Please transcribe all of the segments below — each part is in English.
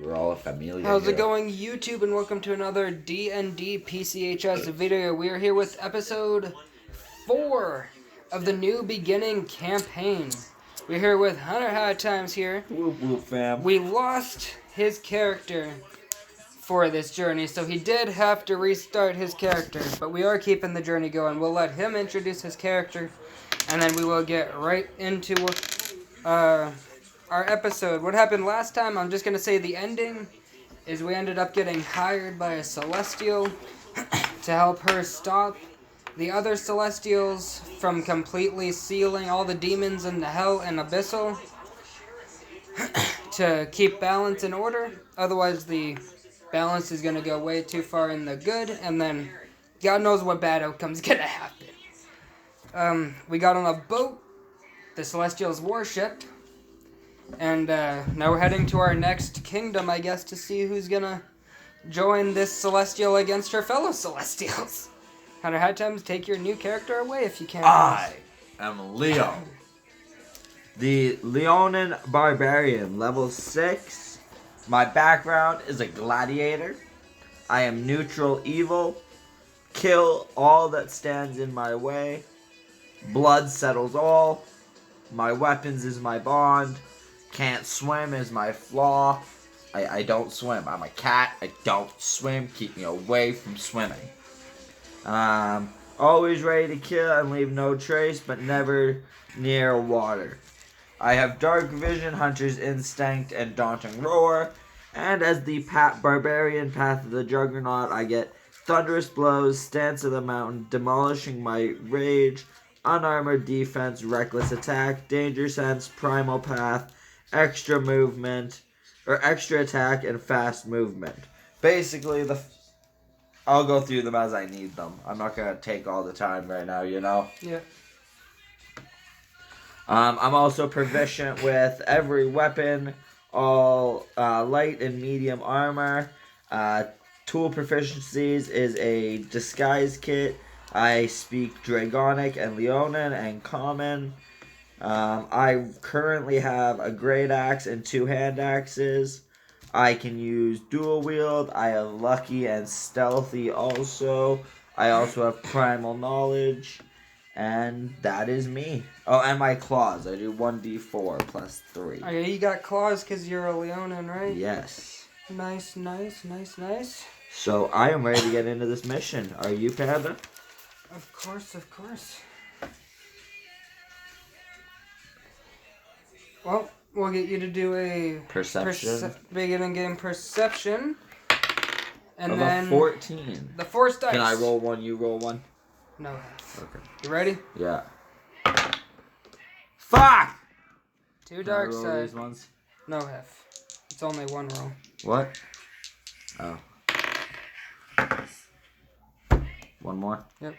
We're all a familia. How's here. it going, YouTube, and welcome to another D&D PCHS video. We are here with episode 4 of the New Beginning campaign. We're here with Hunter High Times here. Whoop whoop, fam. We lost his character for this journey, so he did have to restart his character, but we are keeping the journey going. We'll let him introduce his character, and then we will get right into our episode. What happened last time, I'm just going to say the ending is we ended up getting hired by a Celestial to help her stop the other Celestials from completely sealing all the demons in the Hell and Abyssal to keep balance in order. Otherwise, the balance is going to go way too far in the good, and then God knows what bad outcome's going to happen. We got on a boat, the Celestials' warship, and now we're heading to our next kingdom, I guess, to see who's gonna join this Celestial against her fellow Celestials. Hunter High Times, take your new character away if you can. I am Leo. The Leonin Barbarian, level 6. My background is a gladiator. I am neutral evil. Kill all that stands in my way. Blood settles all. My weapons is my bond. Can't swim is my flaw. I don't swim. I'm a cat. I don't swim. Keep me away from swimming. Always ready to kill and leave no trace, but never near water. I have dark vision, hunter's instinct, and daunting roar. And as the barbarian path of the juggernaut, I get thunderous blows, stance of the mountain, demolishing my rage, unarmored defense, reckless attack, danger sense, primal path, extra movement, or extra attack, and fast movement. Basically, I'll go through them as I need them. I'm not going to take all the time right now, you know? Yeah. I'm also proficient with every weapon, all light and medium armor. Tool proficiencies is a disguise kit. I speak Dragonic and Leonin and Common. I currently have a great axe and 2 hand axes. I can use dual wield. I have lucky and stealthy also. I also have primal knowledge. And that is me. Oh, and my claws. I do 1d4 plus 3. Oh, yeah, you got claws because you're a Leonin, right? Yes. Nice. So I am ready to get into this mission. Are you, Panda? Of course. Well, we'll get you to do a Perception. beginning game perception. And of then a 14. the force dice. Can I roll one, you roll one? No. Okay. You ready? Yeah. Fuck! 2 dark Can I roll side. these ones? No hef. It's only 1 roll. What? Oh. One more? Yep.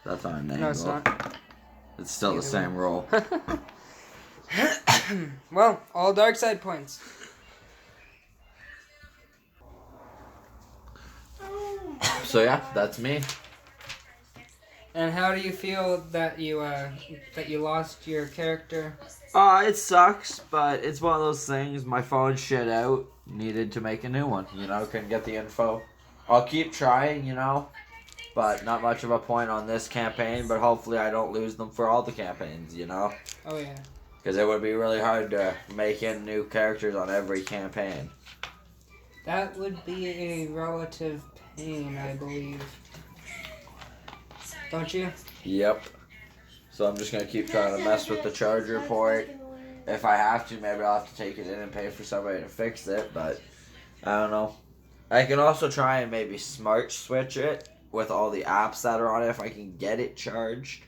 That's on an angle. No, it's not. It's still the Either same roll. Well, all dark side points. So yeah, that's me. And how do you feel that you lost your character? It sucks, but it's one of those things. My phone shit out. Needed to make a new one. You know, couldn't get the info. I'll keep trying, you know. But not much of a point on this campaign. But hopefully I don't lose them for all the campaigns, you know. Oh yeah. Because it would be really hard to make in new characters on every campaign. That would be a relative pain, I believe. Don't you? Yep. So I'm just going to keep trying to mess with the charger port. If I have to, maybe I'll have to take it in and pay for somebody to fix it, but I don't know. I can also try and maybe smart switch it with all the apps that are on it if I can get it charged.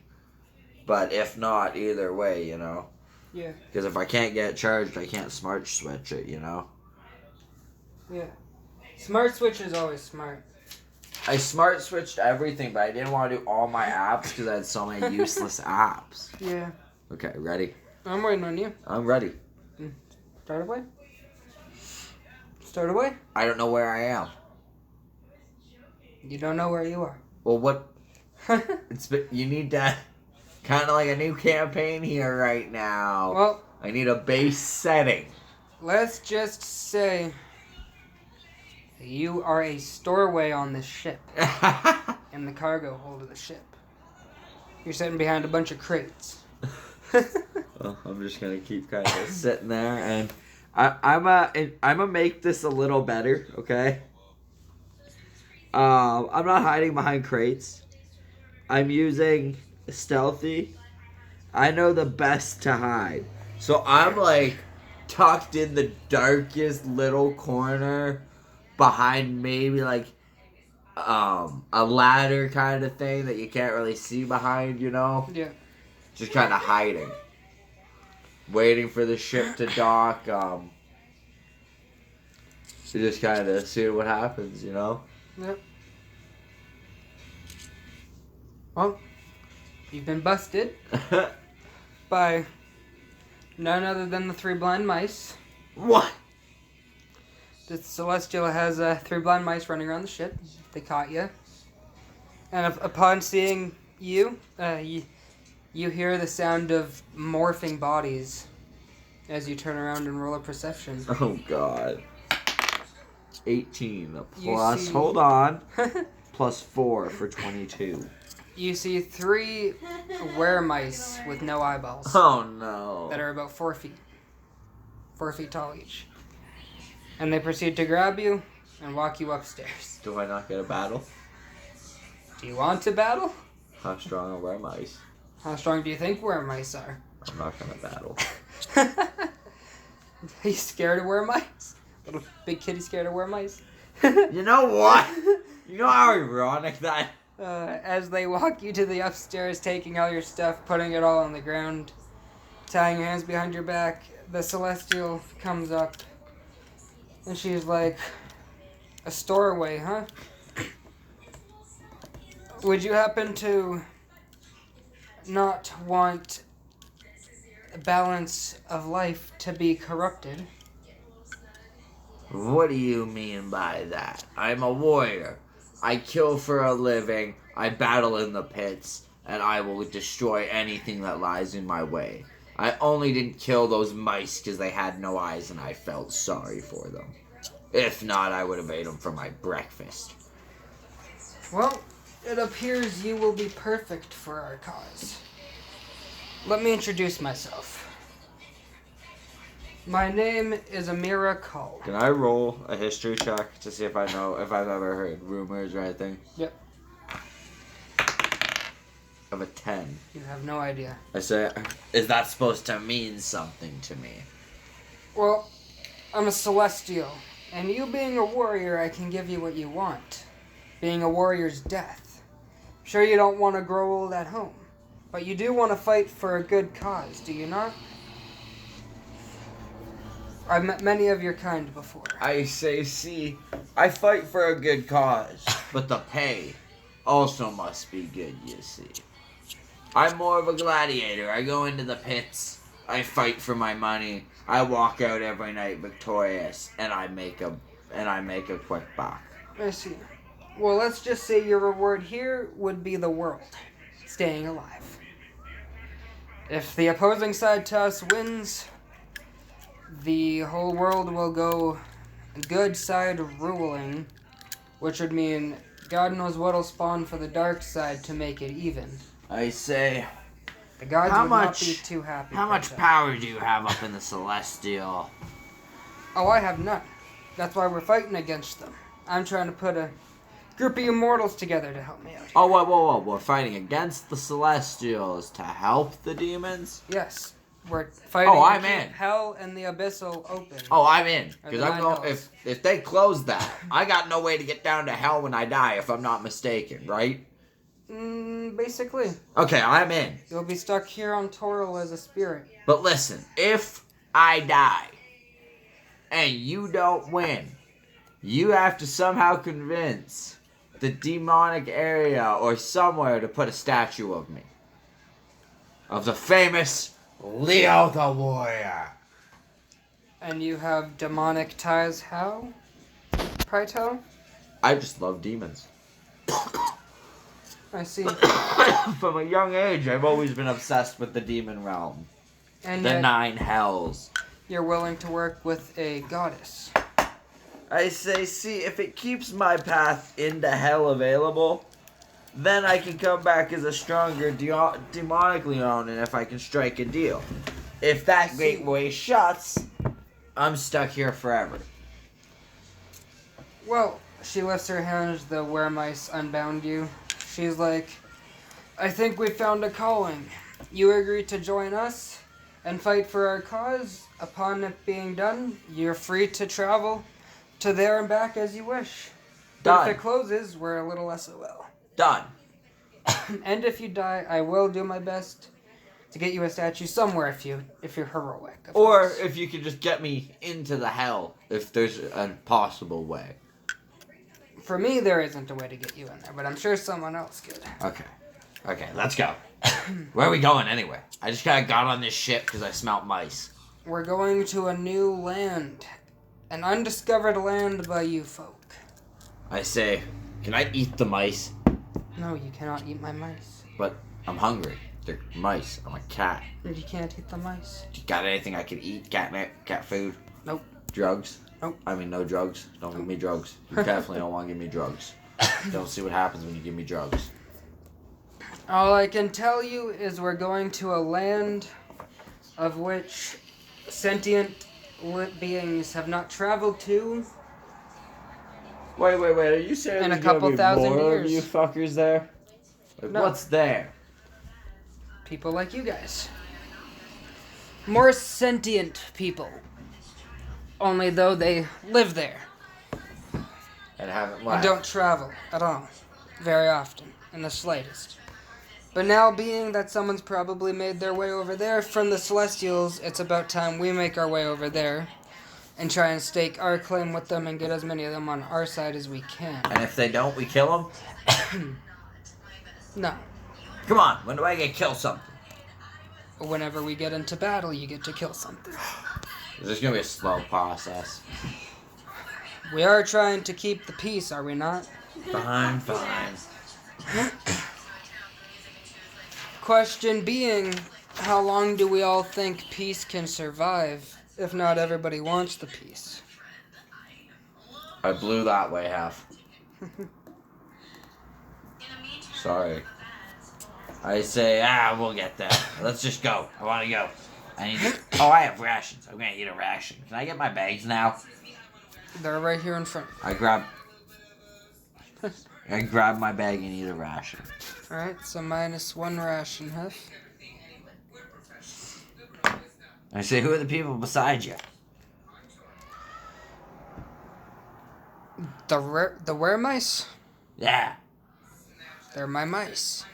But if not, either way, you know. Yeah. Because if I can't get it charged, I can't smart switch it, you know. Yeah. Smart switch is always smart. I smart switched everything, but I didn't want to do all my apps because I had so many useless apps. Yeah. Okay, ready? I'm waiting on you. I'm ready. Start away. Start away. I don't know where I am. You don't know where you are. Well, what? You need to kind of like a new campaign here right now. Well, I need a base setting. let's just say you are a stowaway on this ship, in the cargo hold of the ship. You're sitting behind a bunch of crates. Well, I'm just gonna keep kind of sitting there, and I'm make this a little better, okay? I'm not hiding behind crates. I'm using stealthy. I know the best to hide, so I'm like tucked in the darkest little corner behind maybe like a ladder kind of thing that you can't really see behind, you know? Yeah. Just kind of hiding. Waiting for the ship to dock, to just kind of see what happens, you know? Yep. Well, you've been busted by none other than the 3 blind mice. What? The Celestial has 3 blind mice running around the ship. They caught you. And upon seeing you, you hear the sound of morphing bodies as you turn around and roll a perception. Oh, God. 18 You plus, see- hold on, plus 4 for 22. You see 3 were-mice with no eyeballs Oh, no. that are about 4 feet. 4 feet tall each. And they proceed to grab you and walk you upstairs. Do I not get a battle? Do you want to battle? How strong are our mice? How strong do you think were-mice are? I'm not gonna battle. Are you scared of were-mice? Little big kitty scared of were-mice? You know what? You know how ironic that... As they walk you to the upstairs, taking all your stuff, putting it all on the ground, tying your hands behind your back, the Celestial comes up, and she's like, "A stowaway, huh? Would you happen to not want the balance of life to be corrupted?" What do you mean by that? I'm a warrior. I kill for a living, I battle in the pits, and I will destroy anything that lies in my way. I only didn't kill those mice because they had no eyes and I felt sorry for them. If not, I would have ate them for my breakfast. Well, it appears you will be perfect for our cause. Let me introduce myself. My name is Amira Cole. Can I roll a history check to see if I know if I've ever heard rumors or anything? Yep. Of a 10. You have no idea. I say, is that supposed to mean something to me? Well, I'm a Celestial, and you being a warrior, I can give you what you want. Being a warrior's death. Sure, you don't want to grow old at home, but you do want to fight for a good cause, do you not? I've met many of your kind before. I say, see, I fight for a good cause, but the pay also must be good, you see. I'm more of a gladiator. I go into the pits, I fight for my money, I walk out every night victorious, and I make a quick buck. I see. Well, let's just say your reward here would be the world, staying alive. If the opposing side to us wins, the whole world will go good side ruling, which would mean God knows what'll spawn for the dark side to make it even. I say, The gods How would much- not be too happy. how for much that. power do you have up in the Celestial? Oh, I have none. That's why we're fighting against them. I'm trying to put a group of immortals together to help me out. Oh, whoa, we're fighting against the Celestials to help the demons? Yes, we're fighting Oh, I'm to keep in. hell and the abyssal open. Oh, I'm in. Or Because the I'm nine going. hells. If they close that, I got no way to get down to hell when I die. If I'm not mistaken, right? Basically, Okay, I'm in. you'll be stuck here on Toril as a spirit. But listen, if I die and you don't win, you have to somehow convince the demonic area or somewhere to put a statue of me, of the famous Leo the Warrior. And you have demonic ties how? Pryto? I just love demons. I see. From a young age, I've always been obsessed with the demon realm. And The yet, 9 hells. you're willing to work with a goddess. I say, see, if it keeps my path into hell available, then I can come back as a stronger demonic Leon, and if I can strike a deal. If that gateway shuts, I'm stuck here forever. Well, she lifts her hands, the weremice unbound you. She's like, I think we found a calling. You agree to join us and fight for our cause. Upon it being done, you're free to travel to there and back as you wish. But Done. if it closes, we're a little SOL. Done. And if you die, I will do my best to get you a statue somewhere if you're heroic. Or course. if you could just get me into the hell, if there's a possible way. For me, there isn't a way to get you in there, but I'm sure someone else could. Okay, let's go. Where are we going anyway? I just got on this ship because I smelt mice. We're going to a new land. An undiscovered land by you folk. I say, can I eat the mice? No, you cannot eat my mice. But I'm hungry. They're mice. I'm a cat. You can't eat the mice. You got anything I can eat? Cat food? Nope. Drugs? Nope. I mean, no drugs. Don't give me drugs. You definitely don't want to give me drugs. Don't see what happens when you give me drugs. All I can tell you is we're going to a land of which sentient beings have not traveled to. Wait. Are you saying In a there's couple gonna be thousand more years. of you fuckers there? Like, No. what's there? People like you guys. More sentient people. Only though they live there. And haven't And left. don't travel at all. Very often. In the slightest. But now, being that someone's probably made their way over there from the Celestials, it's about time we make our way over there and try and stake our claim with them and get as many of them on our side as we can. And if they don't, we kill them? No. Come on, when do I get kill something? Whenever we get into battle, you get to kill something. This is gonna be a slow process. We are trying to keep the peace, are we not? Fine. Question being, how long do we all think peace can survive if not everybody wants the peace? I blew that way half. Sorry. I say, we'll get there. Let's just go. I want to go. I have rations. I'm gonna eat a ration. Can I get my bags now? They're right here in front. I grab my bag and eat a ration. Alright, so -1 ration, Huff. I say, who are the people beside you? The weremice? Yeah. They're my mice.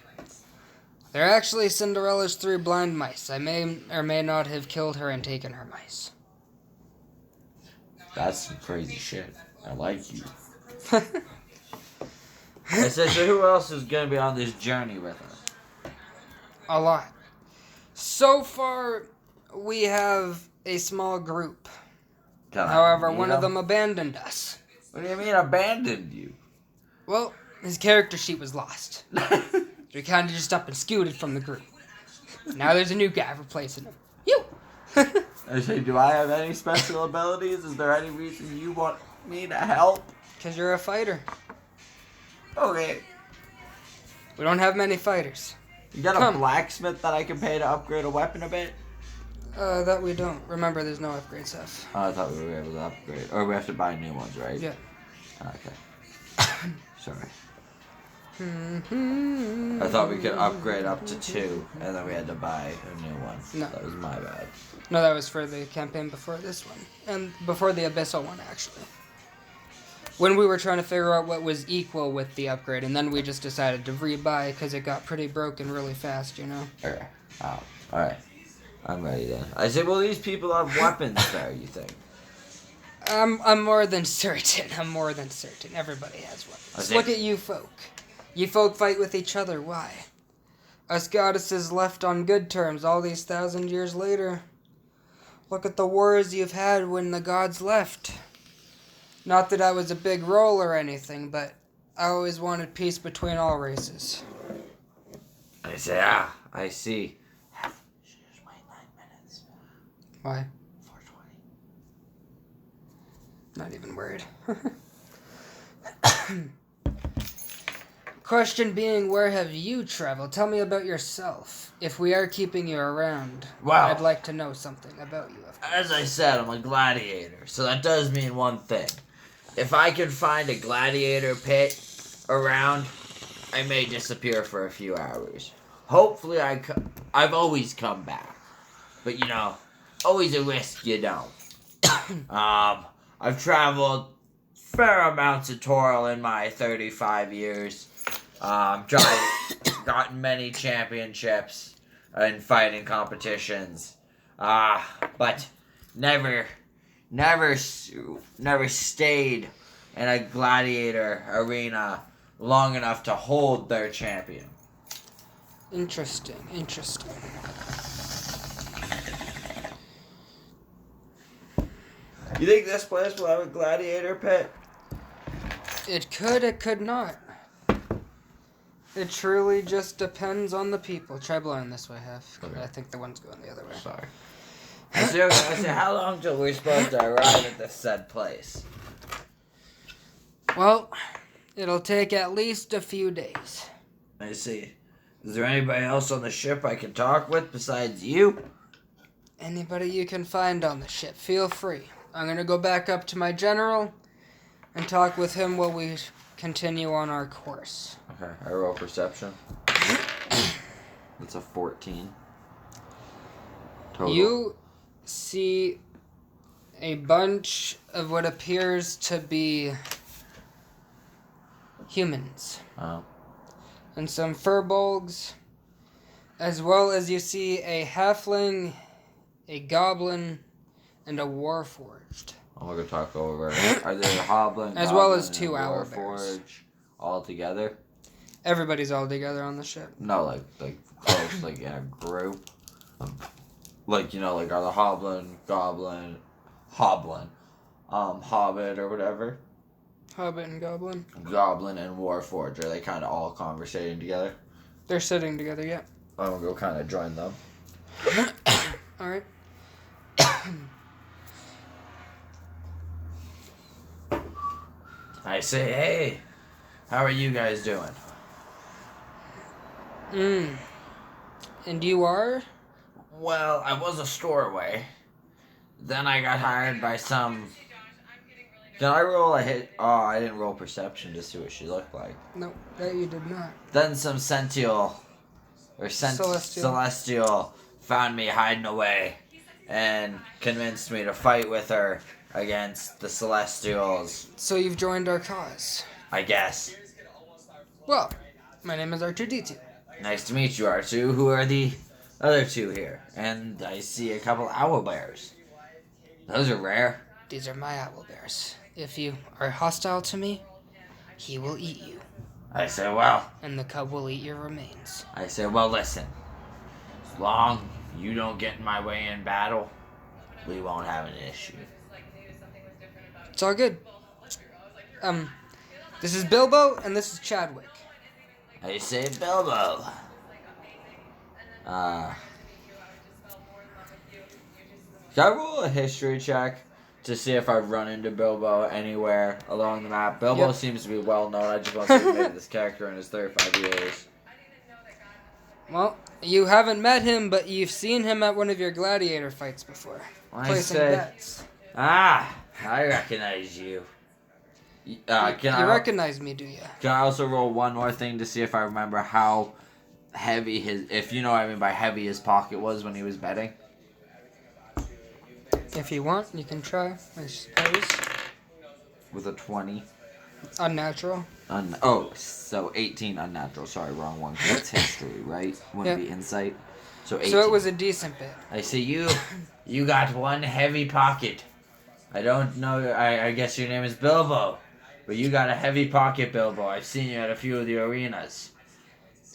They're actually Cinderella's 3 blind mice. I may or may not have killed her and taken her mice. That's some crazy shit. I like you. I said, so who else is going to be on this journey with us? A lot. So far, we have a small group. However, one of them abandoned us. What do you mean abandoned you? Well, his character sheet was lost. We kind of just up and scooted from the group. Now there's a new guy replacing him. You! I say, do I have any special abilities? Is there any reason you want me to help? Because you're a fighter. Okay. We don't have many fighters. You got a blacksmith that I can pay to upgrade a weapon a bit? That we don't. Remember, there's no upgrade stuff. Oh, I thought we were able to upgrade. Or we have to buy new ones, right? Yeah. Okay. Sorry. I thought we could upgrade up to 2, and then we had to buy a new one. No. That was my bad. No, that was for the campaign before this one. And before the Abyssal one, actually. When we were trying to figure out what was equal with the upgrade, and then we just decided to rebuy because it got pretty broken really fast, you know? Okay. Alright. I'm ready then. I say, well, these people have weapons there, you think? I'm more than certain. I'm more than certain. Everybody has weapons. Okay. Look at you folk. You folk fight with each other. Why? Us goddesses left on good terms all these 1,000 years later. Look at the wars you've had when the gods left. Not that I was a big role or anything, but I always wanted peace between all races. I say, I see. Just wait 9 minutes. Why? 420. Not even worried. Question being, where have you traveled? Tell me about yourself. If we are keeping you around, Wow. I'd like to know something about you. As I said, I'm a gladiator, so that does mean one thing. If I can find a gladiator pit around, I may disappear for a few hours. Hopefully, I've always come back. But, always a risk you don't. I've traveled fair amounts of Toral in my 35 years. Gotten many championships in fighting competitions. But never stayed in a gladiator arena long enough to hold their champion. Interesting. You think this place will have a gladiator pit? It could not. It truly just depends on the people. Try blowing this way, Hef. Okay. I think the one's going the other way. Sorry. I say, how long till we're supposed to arrive at this said place? Well, it'll take at least a few days. I see. Is there anybody else on the ship I can talk with besides you? Anybody you can find on the ship, feel free. I'm gonna go back up to my general and talk with him while we continue on our course. Okay, I roll perception. That's a 14. Total. You see a bunch of what appears to be humans. Oh. And some furbolgs, as well as you see a halfling, a goblin, and a warforged. I'm gonna talk over. Are there a hoblin, As goblin, well as and 2 a owlbears. warforged all together? Everybody's all together on the ship. No, like close, like in a group. Like are the hoblin, goblin, hobbit or whatever. Hobbit and goblin. Goblin and warforged, are they kind of all conversating together? They're sitting together, yeah. I'm gonna go kind of join them. Alright. I say, hey, how are you guys doing? And you are? Well, I was a storeway. Then I got hired by some... Can I roll a hit? Oh, I didn't roll perception to see what she looked like. No, that you did not. Then some celestial found me hiding away and convinced me to fight with her against the Celestials, So you've joined our cause. I guess. Well, my name is R2D2. Nice to meet you, R2. Who are the other two here? And I see a couple owlbears. Those are rare. These are my owlbears. If you are hostile to me, he will eat you. I say, well, And the cub will eat your remains. listen. As long you don't get in my way in battle, we won't have an issue. It's all good. This is Bilbo, and this is Chadwick. I say, Bilbo. Can I roll a history check to see if I've run into Bilbo anywhere along the map? Bilbo Yep. seems to be well known. I just want to see if maybe this character in his 35 years. Well, you haven't met him, but you've seen him at one of your gladiator fights before. I Placing say, bets. I recognize you. You Can recognize me, do you? I also roll one more thing to see if I remember how heavy if you know what I mean by heavy his pocket was when he was betting? If you want, you can try, I suppose. With a 20. Unnatural. So 18 unnatural. Sorry, wrong one. That's history, right? Wouldn't Yeah. be insight. So 18. So it was a decent bit. I see you got one heavy pocket. I don't know, I guess your name is Bilbo. But you got a heavy pocket, Bilbo. I've seen you at a few of the arenas.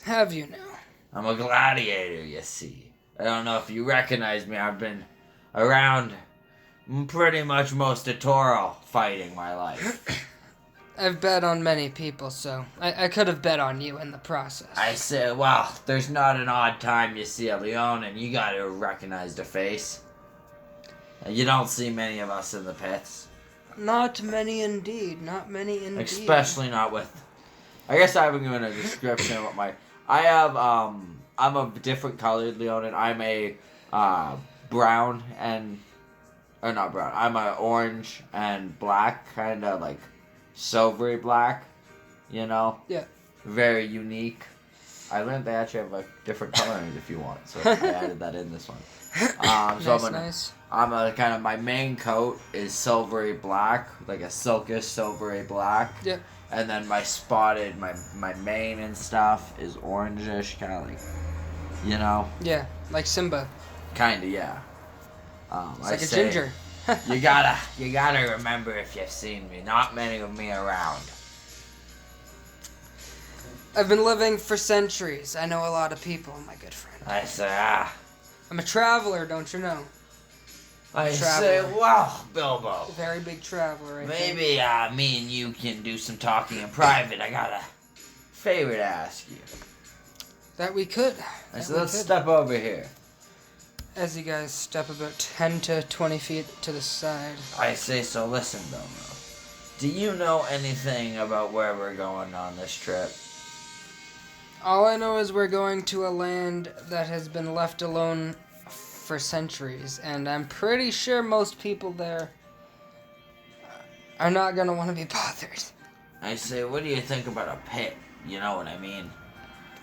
Have you now? I'm a gladiator, you see. I don't know if you recognize me. I've been around pretty much most of Toro fighting my life. I've bet on many people, so I could have bet on you in the process. I say, well, there's not an odd time you see a Leon, and you gotta recognize the face. You don't see many of us in the pits. Not many indeed. Not many indeed. Especially not with. I guess I haven't given a description of what my. I have I'm a different colored Leonin. I'm a brown and or not brown. I'm a orange and black, kind of like silvery black. You know. Yeah. Very unique. I learned they actually have like different colorings if you want, so I added that in this one. So Nice. I'm a kind of my main coat is silvery black, like a silkish silvery black. Yeah. And then my spotted, my mane and stuff is orangish, kind of like, you know. Yeah, like Simba. Kind of, yeah. It's like a ginger. you gotta remember if you've seen me. Not many of me around. I've been living for centuries. I know a lot of people, my good friend. I say, I'm a traveler, don't you know? I say, wow, Bilbo. A very big traveler, I think. Maybe me and you can do some talking in private. I got a favor to ask you. That we could. So let's step over here. As you guys step about 10 to 20 feet to the side. I say, so listen, Bilbo. Do you know anything about where we're going on this trip? All I know is we're going to a land that has been left alone for centuries, and I'm pretty sure most people there are not going to want to be bothered. I say, what do you think about a pit? You know what I mean?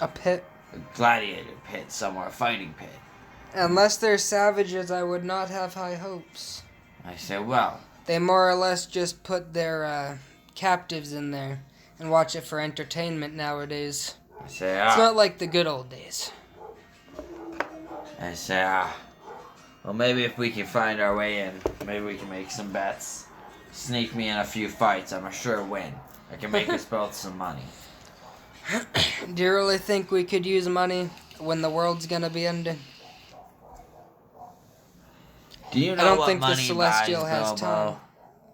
A pit? A gladiator pit somewhere, a fighting pit. Unless they're savages, I would not have high hopes. I say, well... They more or less just put their captives in there and watch it for entertainment nowadays. I say, It's not like the good old days. I say, well, maybe if we can find our way in, maybe we can make some bets. Sneak me in a few fights, I'm a sure win. I can make us both some money. Do you really think we could use money when the world's gonna be ending? Do you know I don't what think the money Celestial buys, has Bilbo? time.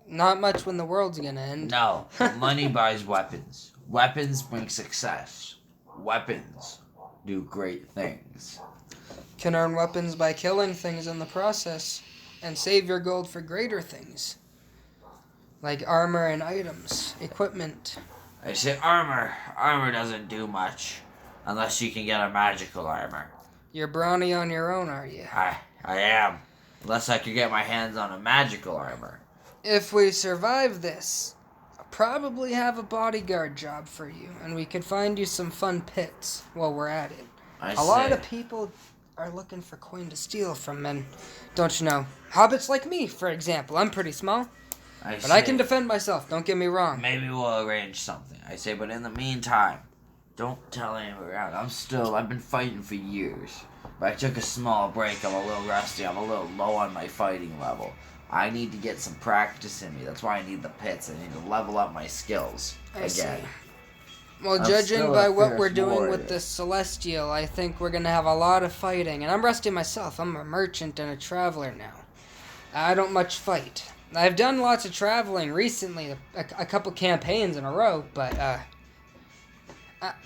Not much when the world's gonna end. No, money buys weapons. Weapons bring success. Weapons do great things. Can earn weapons by killing things in the process and save your gold for greater things. Like armor and items, equipment. I say armor. Armor doesn't do much unless you can get a magical armor. You're brawny on your own, are you? I am. Unless I could get my hands on a magical armor. If we survive this, I'll probably have a bodyguard job for you, and we could find you some fun pits while we're at it. A lot of people are looking for coin to steal from men. Don't you know? Hobbits like me, for example. I'm pretty small. But I can defend myself, don't get me wrong. Maybe we'll arrange something. I say, but in the meantime, don't tell anyone around. I've been fighting for years. But I took a small break. I'm a little rusty. I'm a little low on my fighting level. I need to get some practice in me. That's why I need the pits. I need to level up my skills again. Well, judging by what we're doing with the Celestial, I think we're going to have a lot of fighting. And I'm rusty myself. I'm a merchant and a traveler now. I don't much fight. I've done lots of traveling recently, a couple campaigns in a row, but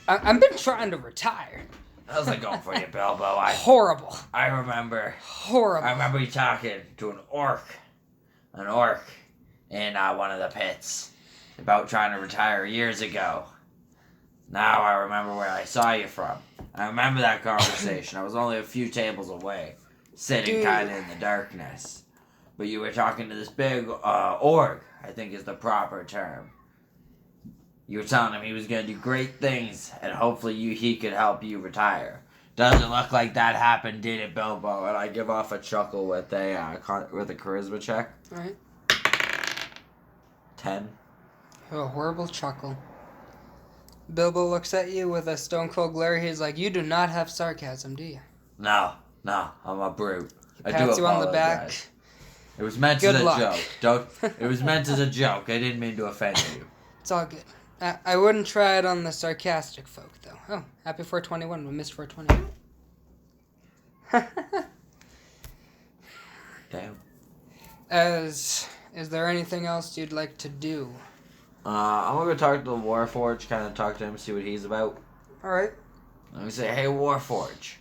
I've been trying to retire. How's it going for you, Bilbo? Horrible. I remember. Horrible. I remember you talking to an orc in one of the pits about trying to retire years ago. Now I remember where I saw you from. I remember that conversation. I was only a few tables away, sitting kind of in the darkness. But you were talking to this big orc, I think is the proper term. You were telling him he was going to do great things, and hopefully he could help you retire. Doesn't look like that happened, did it, Bilbo? And I give off a chuckle with a charisma check. All right. 10. A horrible chuckle. Bilbo looks at you with a stone cold glare. He's like, "You do not have sarcasm, do you?" No, I'm a brute. He pats you on the back. It was meant Good as a luck. joke. It was meant as a joke. I didn't mean to offend you. It's all good. I wouldn't try it on the sarcastic folk, though. Oh, happy 421. We missed 420. Damn. Is there anything else you'd like to do? I'm gonna go talk to the Warforged, kind of talk to him, see what he's about. All right. I'm gonna say, hey, Warforged.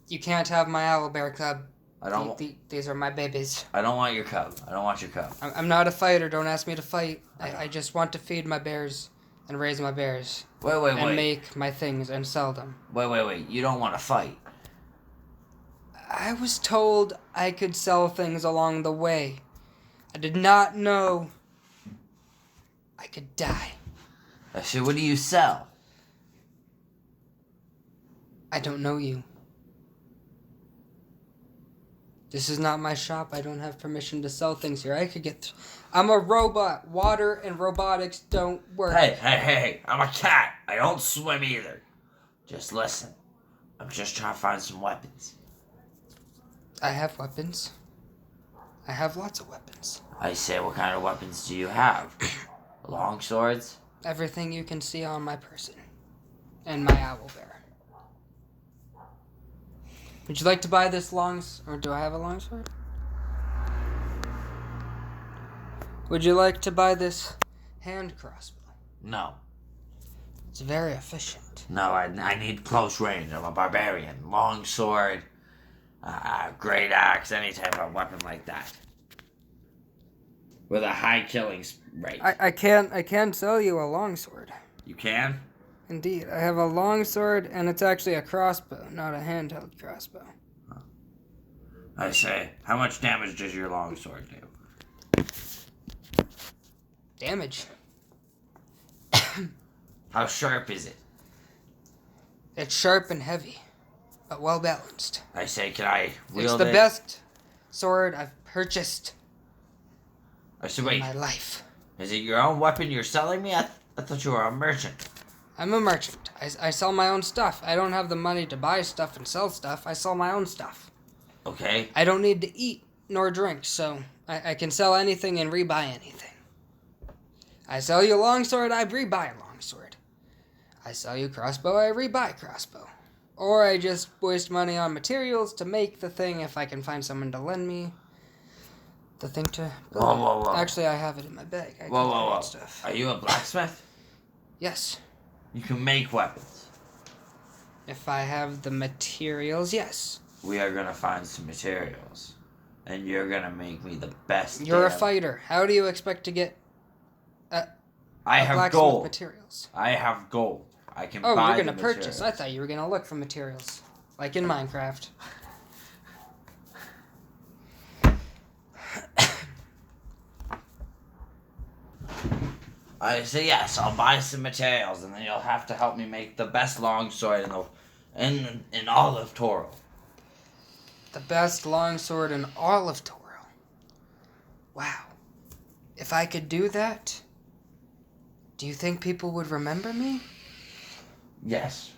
You can't have my owlbear club. I don't. These are my babies. I don't want your cub. I don't want your cub. I'm not a fighter. Don't ask me to fight. I just want to feed my bears and raise my bears. Wait. And make my things and sell them. Wait. You don't want to fight. I was told I could sell things along the way. I did not know I could die. So what do you sell? I don't know you. This is not my shop. I don't have permission to sell things here. I could get... I'm a robot. Water and robotics don't work. Hey. I'm a cat. I don't swim either. Just listen. I'm just trying to find some weapons. I have weapons. I have lots of weapons. I say, what kind of weapons do you have? Long swords? Everything you can see on my person. And my owl bear. Would you like to buy this or do I have a longsword? Would you like to buy this hand crossbow? No. It's very efficient. No, I need close range. I'm a barbarian. Long sword, great axe, any type of weapon like that. With a high killing rate. I can sell you a longsword. You can? Indeed. I have a longsword, and it's actually a crossbow, not a handheld crossbow. I say, how much damage does your longsword do? Damage. How sharp is it? It's sharp and heavy, but well balanced. I say, can I wield it? It's the best sword I've purchased wait. in my life. Is it your own weapon you're selling me? I thought you were a merchant. I'm a merchant. I sell my own stuff. I don't have the money to buy stuff and sell stuff. I sell my own stuff. Okay. I don't need to eat nor drink, so I can sell anything and rebuy anything. I sell you a longsword, I rebuy a longsword. I sell you a crossbow, I rebuy a crossbow. Or I just waste money on materials to make the thing if I can find someone to lend me the thing to build. Whoa. Actually, I have it in my bag. I can Whoa. create stuff. Are you a blacksmith? Yes. You can make weapons. If I have the materials, yes. We are gonna find some materials. And you're gonna make me the best. You're a fighter. How do you expect to get I have blacksmith gold. materials? I have gold. I can Oh, buy you're gonna the purchase. materials. I thought you were gonna look for materials. Like in Minecraft. I say yes, I'll buy some materials and then you'll have to help me make the best longsword in all of Toro. The best longsword in all of Toro. Wow. If I could do that, do you think people would remember me? Yes.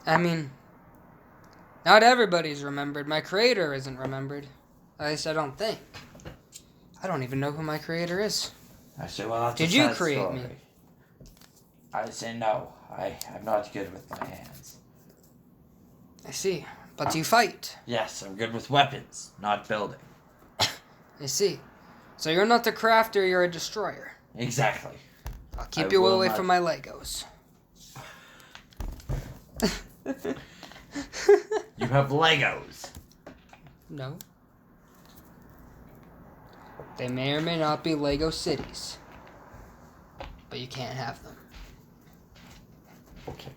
I mean, not everybody's remembered. My creator isn't remembered. At least I don't think. I don't even know who my creator is. I say, well, that's Did a you sad create story. me? I say no. I'm not good with my hands. I see. But you fight. Yes, I'm good with weapons, not building. I see. So you're not the crafter, you're a destroyer. Exactly. I'll keep you away from my Legos. You have Legos. No. They may or may not be Lego cities. But you can't have them. Okay.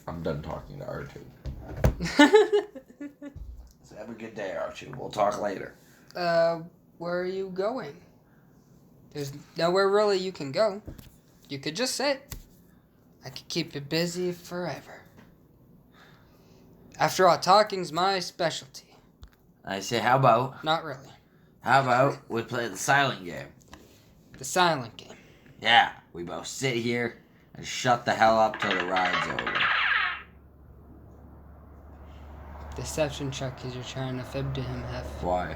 I'm done talking to R2. So have a good day, R2. We'll talk later. Where are you going? There's nowhere really you can go. You could just sit. I could keep you busy forever. After all, talking's my specialty. I say, how about we play the silent game? The silent game. Yeah, we both sit here and shut the hell up till the ride's over. Deception check because you're trying to fib to him, Hef. Why?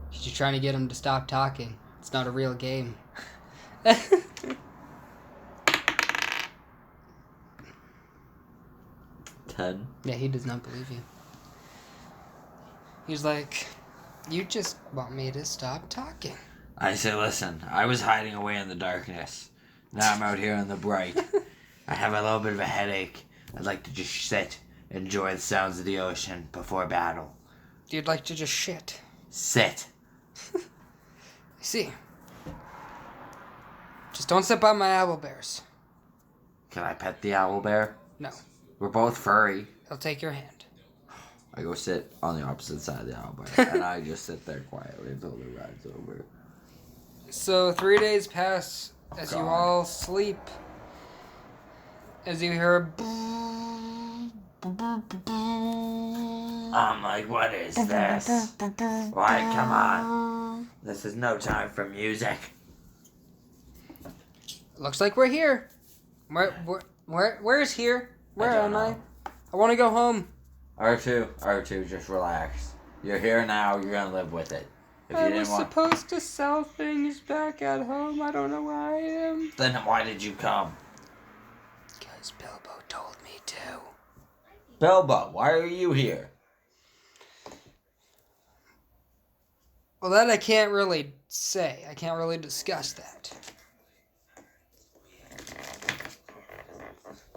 Because you're trying to get him to stop talking. It's not a real game. 10. Yeah, he does not believe you. He's like, you just want me to stop talking. I say, listen, I was hiding away in the darkness. Now I'm out here in the bright. I have a little bit of a headache. I'd like to just sit Enjoy the sounds of the ocean before battle. You'd like to just shit. Sit. I see. Just don't step on my owlbears. Can I pet the owl bear? No. We're both furry. He'll take your hand. I go sit on the opposite side of the owl bear, and I just sit there quietly until the ride's over. So 3 days pass as you God. all sleep. As you hear a I'm like, what is this? Why, come on. This is no time for music. Looks like we're here. Where's here? Where don't am I? know. I want to go home. R2, just relax. You're here now, you're gonna live with it. If you I didn't was want... supposed to sell things back at home. I don't know where I am. Then why did you come? Because Bilbo told me to. Bilbo, why are you here? Well, that I can't really say. I can't really discuss that.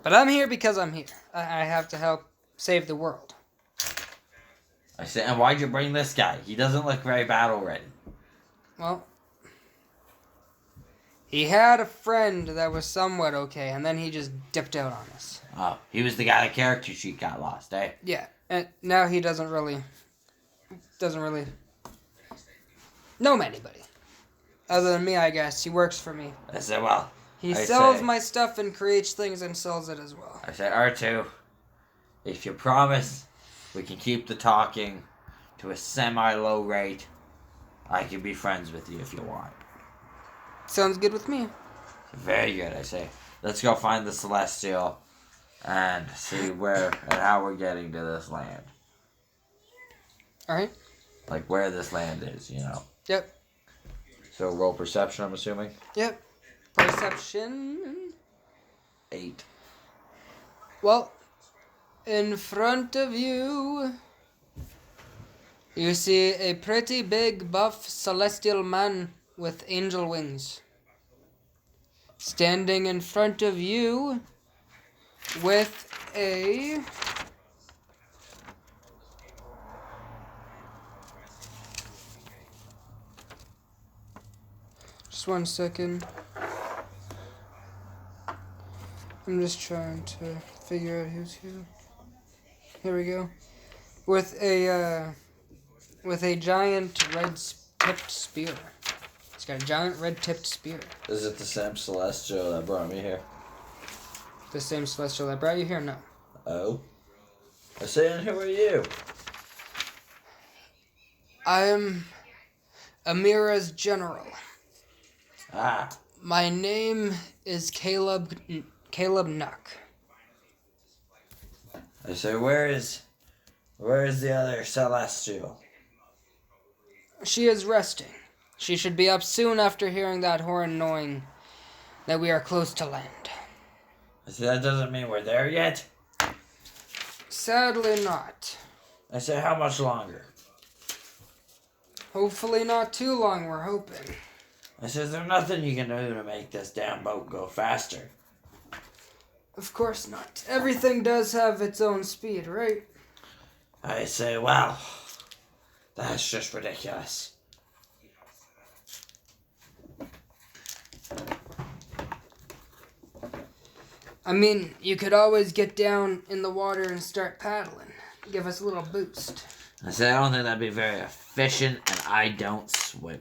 But I'm here because I'm here. I have to help save the world. I said, and why'd you bring this guy? He doesn't look very battle ready. Well, he had a friend that was somewhat okay, and then he just dipped out on us. Oh, he was the guy that character sheet got lost, eh? Yeah, and now he doesn't really know anybody. Other than me, I guess. He works for me. I said, well... He sells my stuff and creates things and sells it as well. I said, R2, if you promise we can keep the talking to a semi-low rate, I can be friends with you if you want. Sounds good with me. Very good, I say. Let's go find the Celestial and see where and how we're getting to this land. Alright. Like where this land is, you know. Yep. So roll perception, I'm assuming? Yep. Perception. 8. Well, in front of you, you see a pretty big, buff, celestial man with angel wings. Standing in front of you with a... Just 1 second. I'm just trying to figure out who's who. Here we go. With a giant red-tipped spear. It's got a giant red-tipped spear. Is it the same Celestial that brought me here? The same celestial that brought you here? No. Oh? I say, and who are you? I'm Amira's general. Ah. My name is Caleb Nuck. I say, where is the other Celestial? She is resting. She should be up soon after hearing that horn knowing that we are close to land. I say, that doesn't mean we're there yet. Sadly not. I say, how much longer? Hopefully not too long, we're hoping. I says, there's nothing you can do to make this damn boat go faster. Of course not. Everything does have its own speed, right? I say, well, that's just ridiculous. I mean, you could always get down in the water and start paddling. Give us a little boost. I say, I don't think that'd be very efficient, and I don't swim.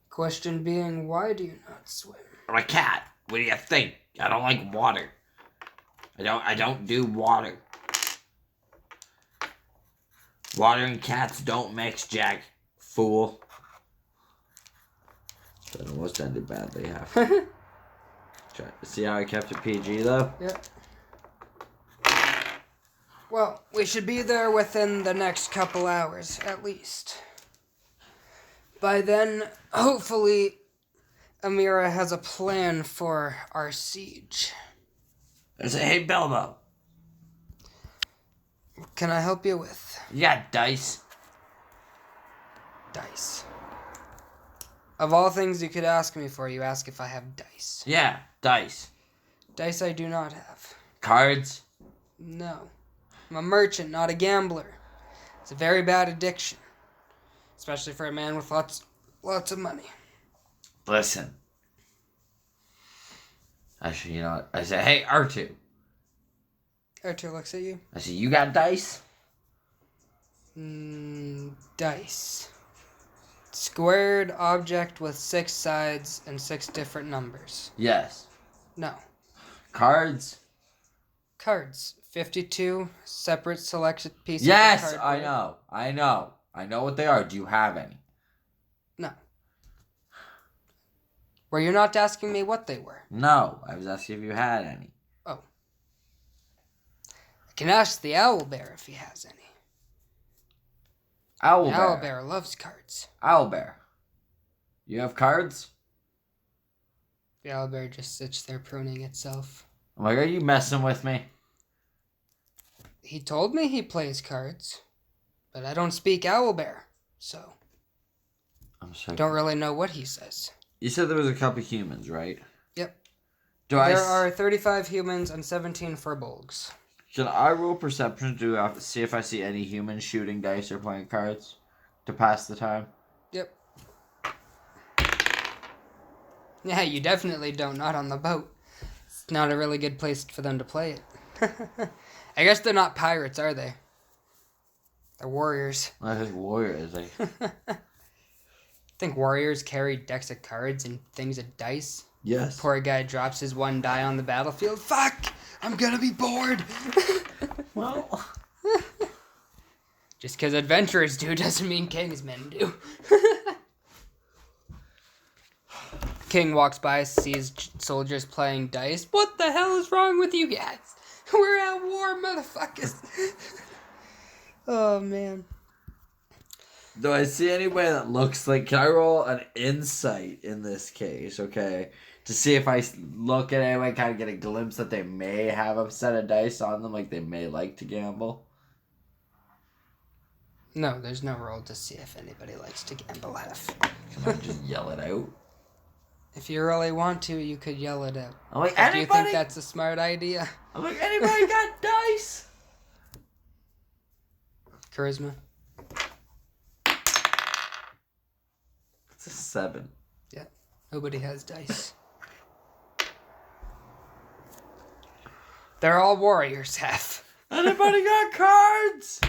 Question being, why do you not swim? I'm a cat. What do you think? I don't like water. I don't do water. Water and cats don't mix, Jack. Fool. That almost ended badly. See how I kept it PG, though? Yep. Well, we should be there within the next couple hours, at least. By then, hopefully, Amira has a plan for our siege. I say, hey, Bilbo. What can I help you with? You got dice? Dice. Of all things you could ask me for, you ask if I have dice. Yeah, dice. Dice I do not have. Cards? No. I'm a merchant, not a gambler. It's a very bad addiction. Especially for a man with lots of money. Listen. Actually, you know what? I said, hey, R2. Arthur looks at you. I said, you got dice? Dice. Squared object with 6 sides and 6 different numbers. Yes. No. Cards? Cards. 52 separate selected pieces Yes, of I cardboard. know. I know what they are. Do you have any? No. Were you not asking me what they were? No, I was asking if you had any. Oh. I can ask the owlbear if he has any. Owlbear. The owlbear loves cards. Owlbear. You have cards? The owlbear just sits there pruning itself. I'm like, are you messing with me? He told me he plays cards, but I don't speak owlbear, so I'm sorry. don't really know what he says. You said there was a couple humans, right? Yep. There There are 35 humans and 17 furbolgs. Can I roll perception to see if I see any humans shooting dice or playing cards to pass the time? Yep. Yeah, you definitely don't. Not on the boat. It's not a really good place for them to play it. I guess they're not pirates, are they? They're warriors. I think warrior is like. Think warriors carry decks of cards and things of dice? Yes. Poor guy drops his one die on the battlefield. Fuck! I'm gonna be bored! Well. Just because adventurers do doesn't mean kingsmen do. King walks by, sees soldiers playing dice. What the hell is wrong with you guys? We're at war, motherfuckers. Oh, man. Do I see anybody that looks like... Can I roll an insight in this case, okay? To see if I look at anyone, kind of get a glimpse that they may have a set of dice on them, like they may like to gamble? No, there's no roll to see if anybody likes to gamble half. Can I just yell it out? If you really want to, you could yell it out. I'm like, But do you anybody... think that's a smart idea? I'm like, anybody got dice? Charisma? It's a 7. Yeah. Nobody has dice. They're all warriors, half. Anybody got cards?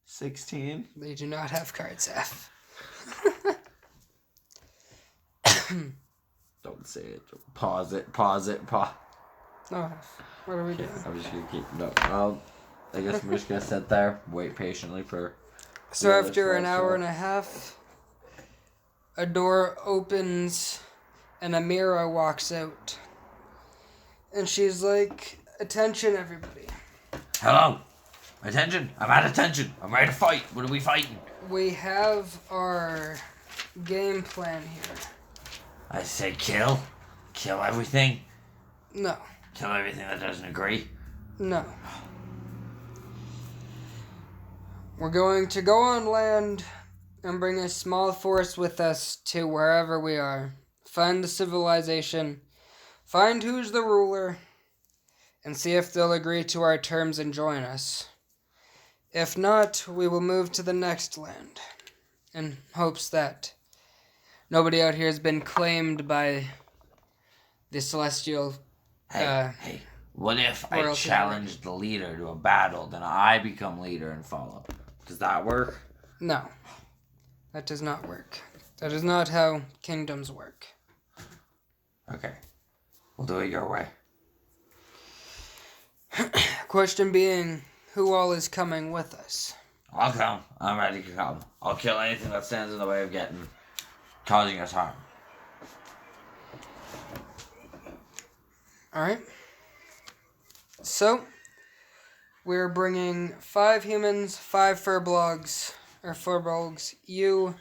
16. They do not have cards, half. Don't say it. Pause it. No, half. What are we doing? I'm just gonna keep... No, I guess I'm just gonna sit there, wait patiently for... So Yeah, after that's an right, hour so- and a half, a door opens and Amira walks out. And she's like, attention everybody. Hello! Attention! I'm at attention! I'm ready to fight! What are we fighting? We have our game plan here. I say kill. Kill everything. No. Kill everything that doesn't agree. No. We're going to go on land and bring a small force with us to wherever we are. Find the civilization, find who's the ruler, and see if they'll agree to our terms and join us. If not, we will move to the next land, in hopes that nobody out here has been claimed by the celestial... Hey, what if I royalty challenge the leader to a battle, then I become leader and follow? Does that work? No, that does not work. That is not how kingdoms work. Okay. We'll do it your way. Question being, who all is coming with us? I'll come. I'm ready to come. I'll kill anything that stands in the way of causing us harm. Alright. So, we're bringing 5 humans, 5 furbolgs, you,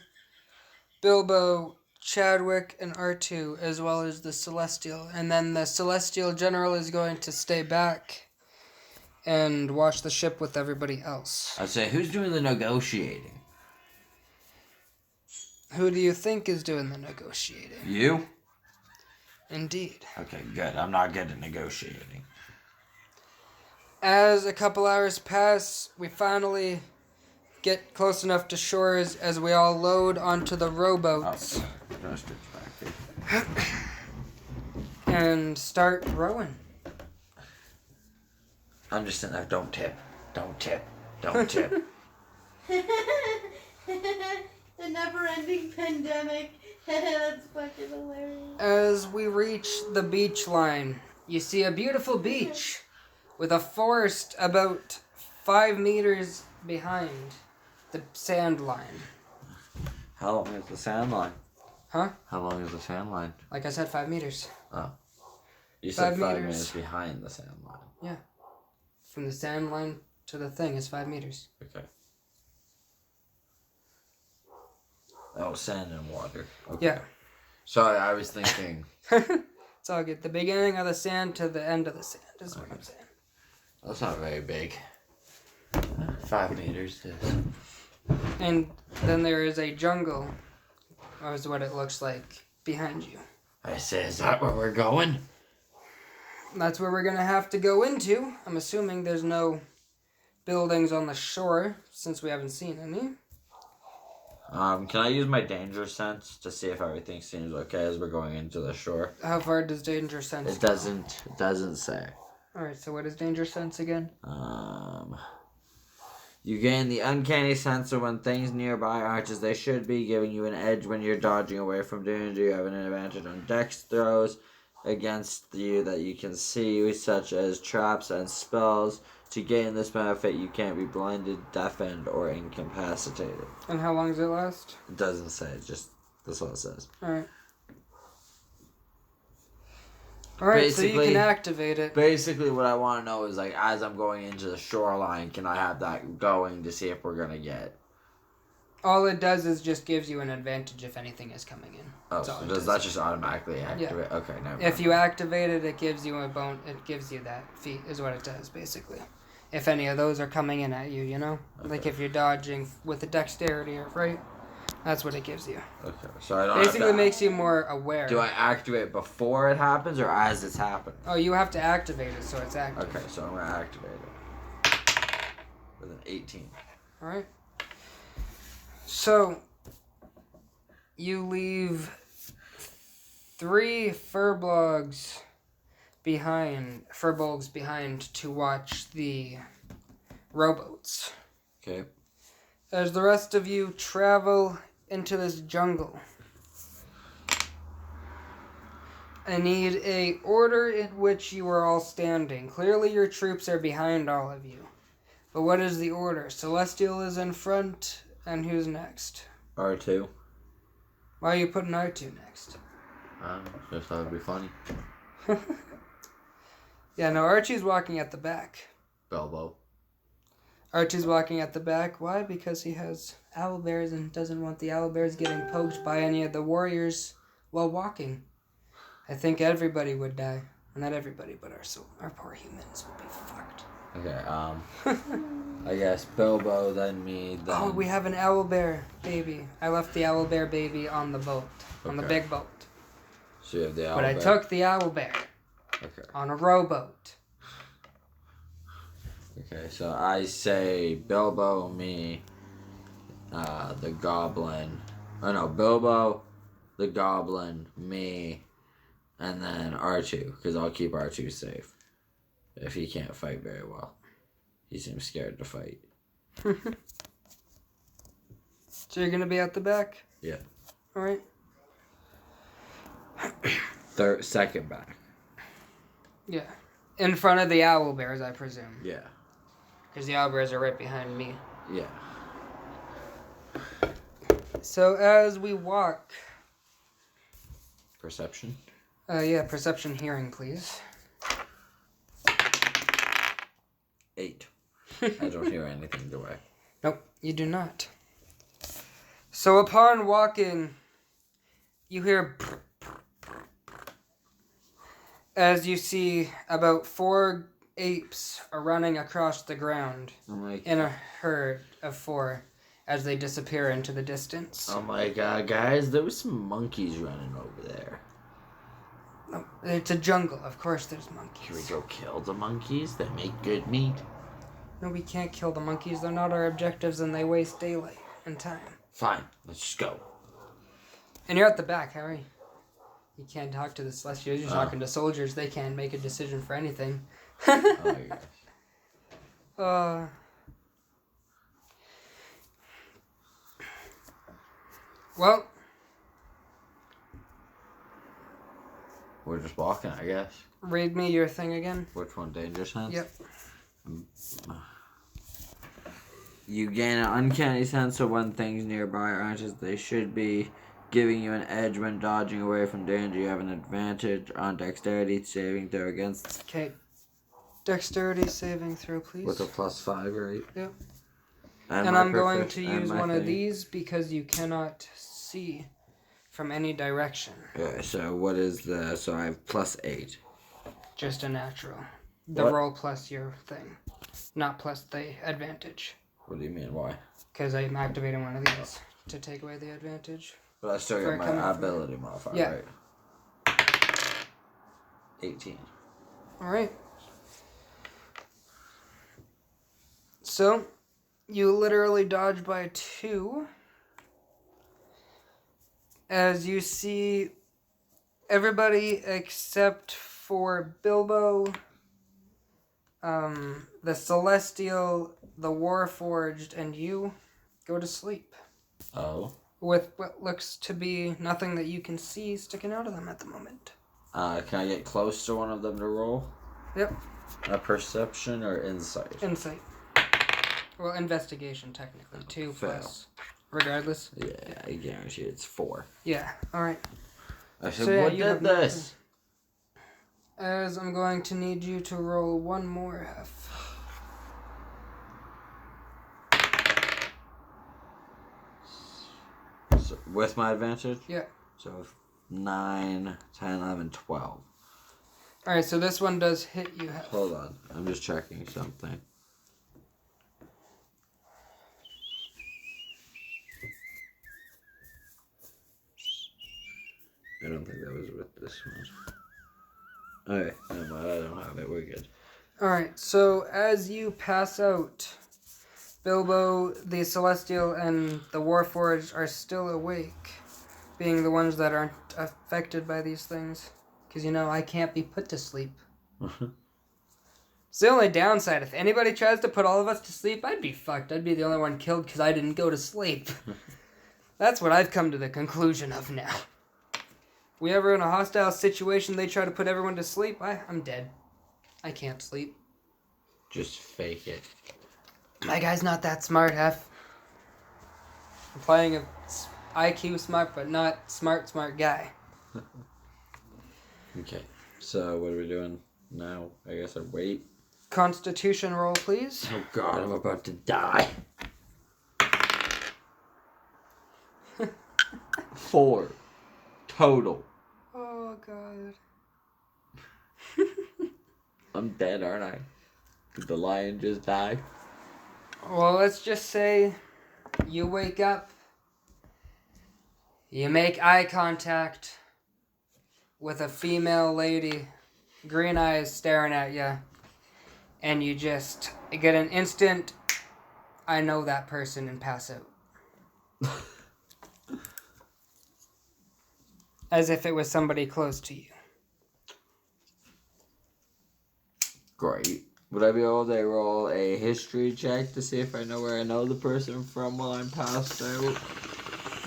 Bilbo, Chadwick, and R2, as well as the Celestial. And then the Celestial General is going to stay back and watch the ship with everybody else. I'd say, who's doing the negotiating? Who do you think is doing the negotiating? You? Indeed. Okay, good. I'm not good at negotiating. As a couple hours pass, we finally get close enough to shores as we all load onto the rowboats and start rowing. I'm just sitting there. Don't tip. Don't tip. Don't tip. The never-ending pandemic. That's fucking hilarious. As we reach the beach line, you see a beautiful beach with a forest about 5 meters behind the sand line. How long is the sand line? Huh? How long is the sand line? Like I said, 5 meters. Oh. You said 5 5 meters. minutes behind the sand line. Yeah. From the sand line to the thing is 5 meters. Okay. Oh, sand and water. Okay. Yeah. Sorry, I was thinking. It's all good. The beginning of the sand to the end of the sand is what I'm saying. That's not very big. 5 meters is. And then there is a jungle, or is what it looks like, behind you. I say, is that where we're going? That's where we're going to have to go into. I'm assuming there's no buildings on the shore, since we haven't seen any. Can I use my danger sense to see if everything seems okay as we're going into the shore? How far does danger sense It go? doesn't say. Alright, so what is danger sense again? You gain the uncanny sense of when things nearby aren't as they should be, giving you an edge when you're dodging away from danger. You have an advantage on dex throws against you that you can see, such as traps and spells. To gain this benefit, you can't be blinded, deafened, or incapacitated. And how long does it last? It doesn't say, just that's what it says. Alright. Alright, so you Basically- can activate it. Basically, what I want to know is, like, as I'm going into the shoreline, can I have that going to see if we're going to get... All it does is just gives you an advantage if anything is coming in. Oh, That's all so it does that just automatically activate? Okay, never mind. If you activate it, it gives you it gives you that feat, is what it does, basically. If any of those are coming in at you, you know? Okay. Like if you're dodging with the dexterity, right? That's what it gives you. Okay, so I don't Basically have to... makes you more aware. Do I activate before it happens or as it's happening? Oh, you have to activate it so it's active. Okay, so I'm going to activate it. With an 18. Alright. So, you leave 3 furbolgs behind to watch the rowboats. Okay. As the rest of you travel into this jungle, I need a order in which you are all standing. Clearly your troops are behind all of you. But what is the order? Celestial is in front, and who's next? R2. Why are you putting R2 next? Just thought it'd be funny. Yeah, no, Archie's walking at the back. Bilbo. Archie's walking at the back. Why? Because he has owlbears and doesn't want the owlbears getting poked by any of the warriors while walking. I think everybody would die. Well, not everybody, but our poor humans would be fucked. Okay, I guess Bilbo, then me, then... Oh, we have an owlbear baby. I left the owlbear baby on the boat. On the Okay. big boat. So you have the But I owlbear. took the owlbear Okay. on a rowboat. Okay, so I say Bilbo, me, the goblin. Oh no, Bilbo, the goblin, me, and then R2, because I'll keep R2 safe. If he can't fight very well. He seems scared to fight. So you're gonna be at the back? Yeah. Alright. Second back. Yeah. In front of the owlbears, I presume. Yeah. Because the owlbears are right behind me. Yeah. So as we walk... Perception? yeah, perception hearing, please. 8. I don't hear anything, do I? Nope, you do not. So upon walking, you hear... as you see about 4 apes are running across the ground I'm like, in a herd of 4 as they disappear into the distance. oh my god, guys, there was some monkeys running over there. It's a jungle. Of course there's Can we monkeys. go kill the monkeys? They make good meat. No, we can't kill the monkeys. They're not our objectives and they waste daylight and time. Fine, let's just go. And you're at the back, Harry. You can't talk to the Celestials. You're Oh. talking to soldiers. They can't make a decision for anything. Oh, yes. Well, We're just walking, I guess. read me your thing again. Which one? Danger sense? Yep. You gain an uncanny sense of when things nearby aren't as they should be, giving you an edge when dodging away from danger. You have an advantage on dexterity saving throw against. Okay. Dexterity saving throw, please. With a +5, right? Yep. And And my I'm going profic- to and use my one of thing. these because you cannot see from any direction. Okay, so what is the? So I have +8. Just a natural. The What? roll plus your thing, not plus the advantage. What do you mean? Why? Because I'm activating one of these to take away the advantage. But I still For got coming my from- ability modifier, Yeah. right? 18. Alright. So, you literally dodge by 2. As you see everybody except for Bilbo, the Celestial, the Warforged, and you go to sleep. Oh. With what looks to be nothing that you can see sticking out of them at the moment. Can I get close to one of them to roll? Yep. A perception or insight? Insight. Well, investigation, technically. 2 Fail. plus. Regardless. Yeah, I guarantee it's 4. Yeah, alright. I said, So, yeah, what you did have nothing. this? As I'm going to need you to roll one more F. So, with my advantage? Yeah. So 9, 10, 11, 12. Alright, so this one does hit you half. Hold on. I'm just checking something. I don't think that was with this one. Okay, never mind. I don't have it. We're good. Alright, so as you pass out, Bilbo, the Celestial, and the Warforged are still awake, being the ones that aren't affected by these things. Because, you know, I can't be put to sleep. It's the only downside. If anybody tries to put all of us to sleep, I'd be fucked. I'd be the only one killed because I didn't go to sleep. That's what I've come to the conclusion of now. If we ever in a hostile situation, they try to put everyone to sleep, I'm dead. I can't sleep. Just fake it. My guy's not that smart, Hef. I'm playing a IQ smart, but not smart guy. Okay. So what are we doing now? I guess I wait. Constitution roll, please. Oh God, I'm about to die. 4 total. Oh, God. I'm dead, aren't I? Did the lion just die? Well, let's just say you wake up, you make eye contact with a female lady, green eyes staring at you, and you just get an instant, I know that person, and pass out. As if it was somebody close to you. Great. Would I be able to roll a history check to see if I know where I know the person from while I'm passed out?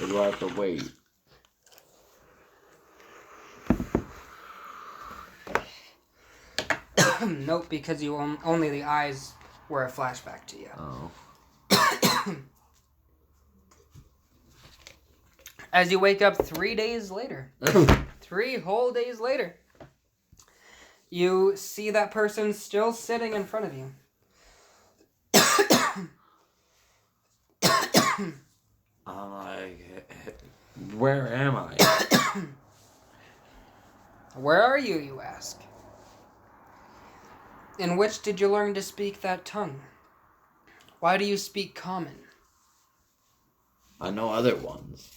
Or do I have to wait? Nope, because you only the eyes were a flashback to you. Oh. As you wake up 3 days later, 3 whole days later, you see that person still sitting in front of you. I'm like, where am I? Where are you, you ask? In which did you learn to speak that tongue? Why do you speak common? I know other ones.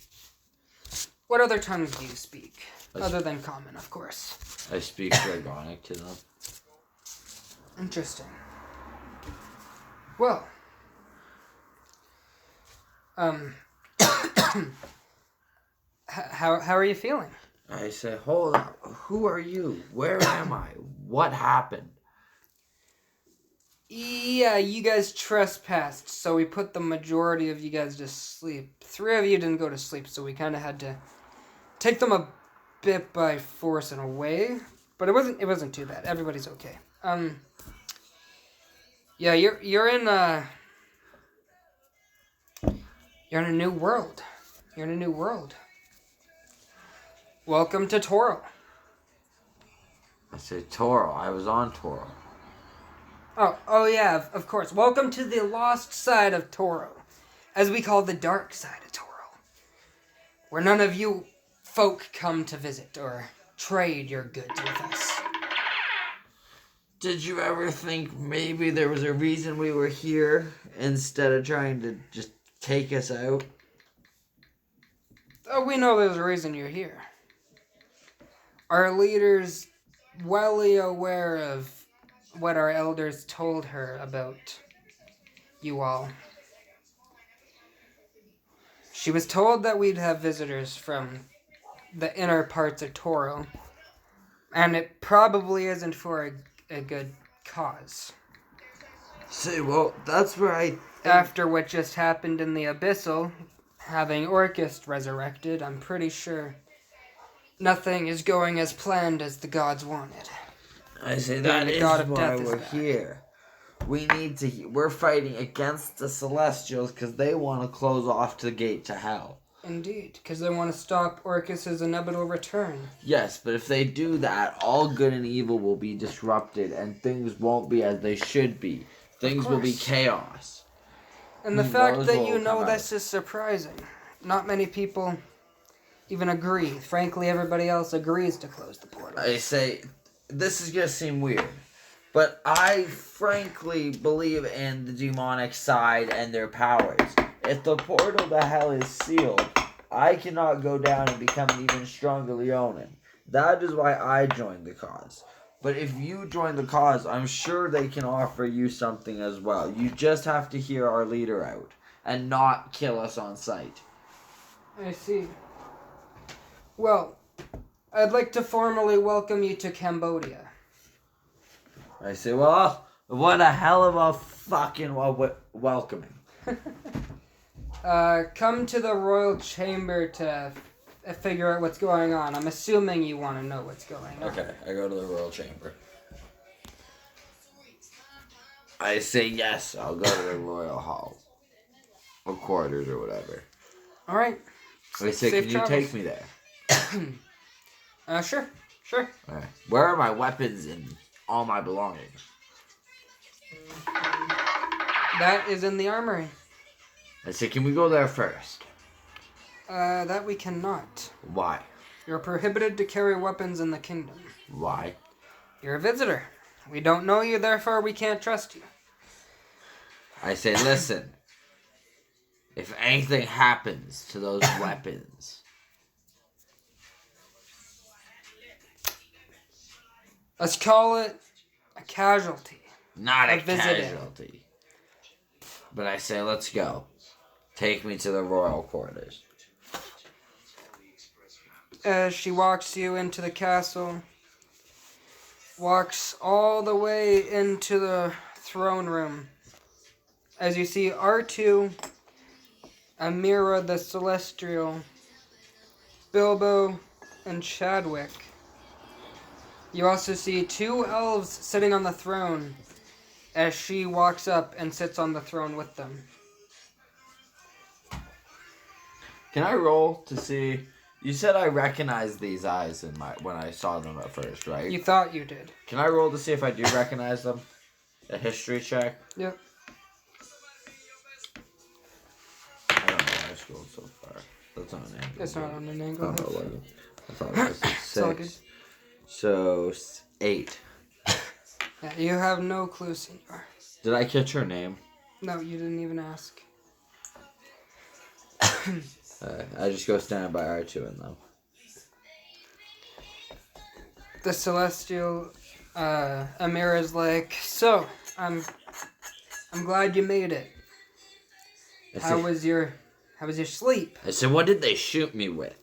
What other tongues do you speak? Other than common, of course. I speak Dragonic to them. Interesting. Well, how are you feeling? I say, hold up. Who are you? Where am I? What happened? Yeah, you guys trespassed, so we put the majority of you guys to sleep. 3 of you didn't go to sleep, so we kind of had to take them a bit by force in a way, but it wasn't too bad. Everybody's okay. Yeah, you're in a new world. You're in a new world. Welcome to Toro. I say, Toro. I was on Toro. Oh yeah, of course. Welcome to the lost side of Toro, as we call the dark side of Toro, where none of you folk come to visit or trade your goods with us. Did you ever think maybe there was a reason we were here instead of trying to just take us out? Oh, we know there's a reason you're here. Our leader's well aware of what our elders told her about you all. She was told that we'd have visitors from the inner parts of Toro, and it probably isn't for a good cause. Say, well, that's where I think... After what just happened in the Abyssal, having Orcus resurrected, I'm pretty sure nothing is going as planned as the gods wanted. I say And that the is god of why death is we're back. here. We need to... We're fighting against the Celestials because they want to close off the gate to hell. Indeed, because they want to stop Orcus's inevitable return. Yes, but if they do that, all good and evil will be disrupted and things won't be as they should be. Things will be course. chaos. And the Who fact knows that what you will know come this is surprising. Not many people even agree. Frankly, everybody else agrees to close the portal. I say, this is going to seem weird, but I frankly believe in the demonic side and their powers. If the portal to hell is sealed, I cannot go down and become an even stronger Leonin. That is why I joined the cause. But if you join the cause, I'm sure they can offer you something as well. You just have to hear our leader out and not kill us on sight. I see. Well, I'd like to formally welcome you to Cambodia. I say, well, what a hell of a fucking welcoming. Come to the royal chamber to figure out what's going on. I'm assuming you want to know what's going on. Okay, I go to the royal chamber. I say yes, I'll go to the royal hall. Or quarters or whatever. Alright. I say, Safe can you travels. take me there? Sure. Alright. Where are my weapons and all my belongings? That is in the armory. I say, can we go there first? That we cannot. Why? You're prohibited to carry weapons in the kingdom. Why? You're a visitor. We don't know you, therefore we can't trust you. I say, listen. If anything happens to those weapons, Let's call it a casualty. not a visiting. casualty. But I say, let's go. Take me to the royal quarters. As she walks you into the castle, walks all the way into the throne room. As you see R2, Amira the Celestial, Bilbo, and Chadwick. You also see 2 elves sitting on the throne as she walks up and sits on the throne with them. Can I roll to see? You said I recognized these eyes when I saw them at first, right? You thought you did. Can I roll to see if I do recognize them? A history check? Yep. I don't know what I scored so far. That's not an angle. It's not on an angle. Oh, it wasn't. I thought it was It's all 6. So, 8. Yeah, you have no clue, senor. Did I catch her name? No, you didn't even ask. I just go stand by R2 and them. The celestial Amira's like, so I'm glad you made it. How was your sleep? I said, what did they shoot me with?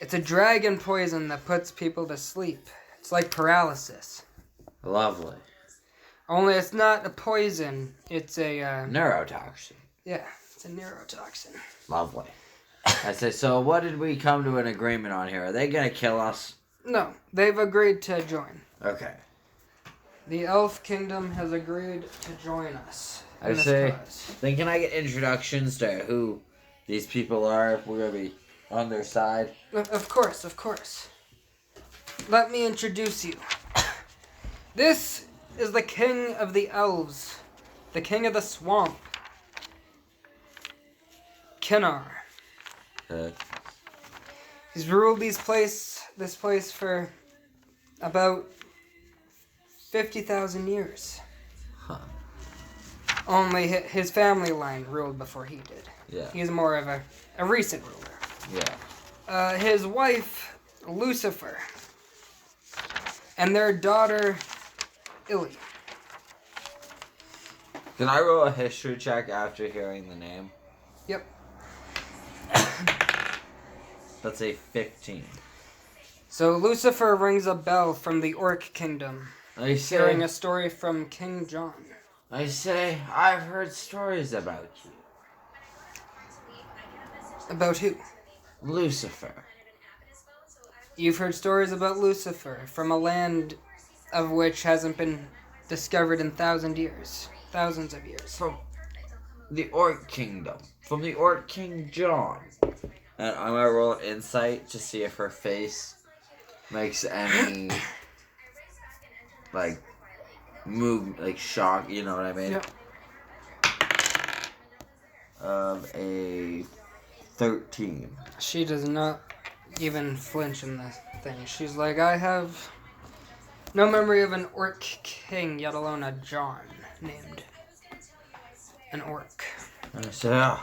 It's a dragon poison that puts people to sleep. It's like paralysis. Lovely. Only it's not a poison. It's a Neurotoxin. yeah, it's a neurotoxin. Lovely. I say, so what did we come to an agreement on here? Are they gonna kill us? No, they've agreed to join. Okay. The Elf Kingdom has agreed to join us. I in this say, cause. then can I get introductions to who these people are if we're gonna be on their side? Of course, of course. Let me introduce you. This is the King of the Elves, the King of the Swamp, Kinnar. He's ruled this place for about 50,000 years. Huh. Only his family line ruled before he did. Yeah. He's more of a recent ruler. Yeah. His wife, Lucifer, and their daughter, Illy. Can I roll a history check after hearing the name? Yep. That's a 15. So Lucifer rings a bell from the Orc Kingdom, I hearing say, a story from King John. I've heard stories about you. About who? Lucifer. You've heard stories about Lucifer from a land of which hasn't been discovered in thousands of years. From the Orc Kingdom. From the Orc King John. And I'm gonna roll an insight to see if her face makes any like move, like shock, you know what I mean? Yep. Of a 13. She does not even flinch in this thing. She's like, I have no memory of an orc king, yet alone a John named an orc. I said,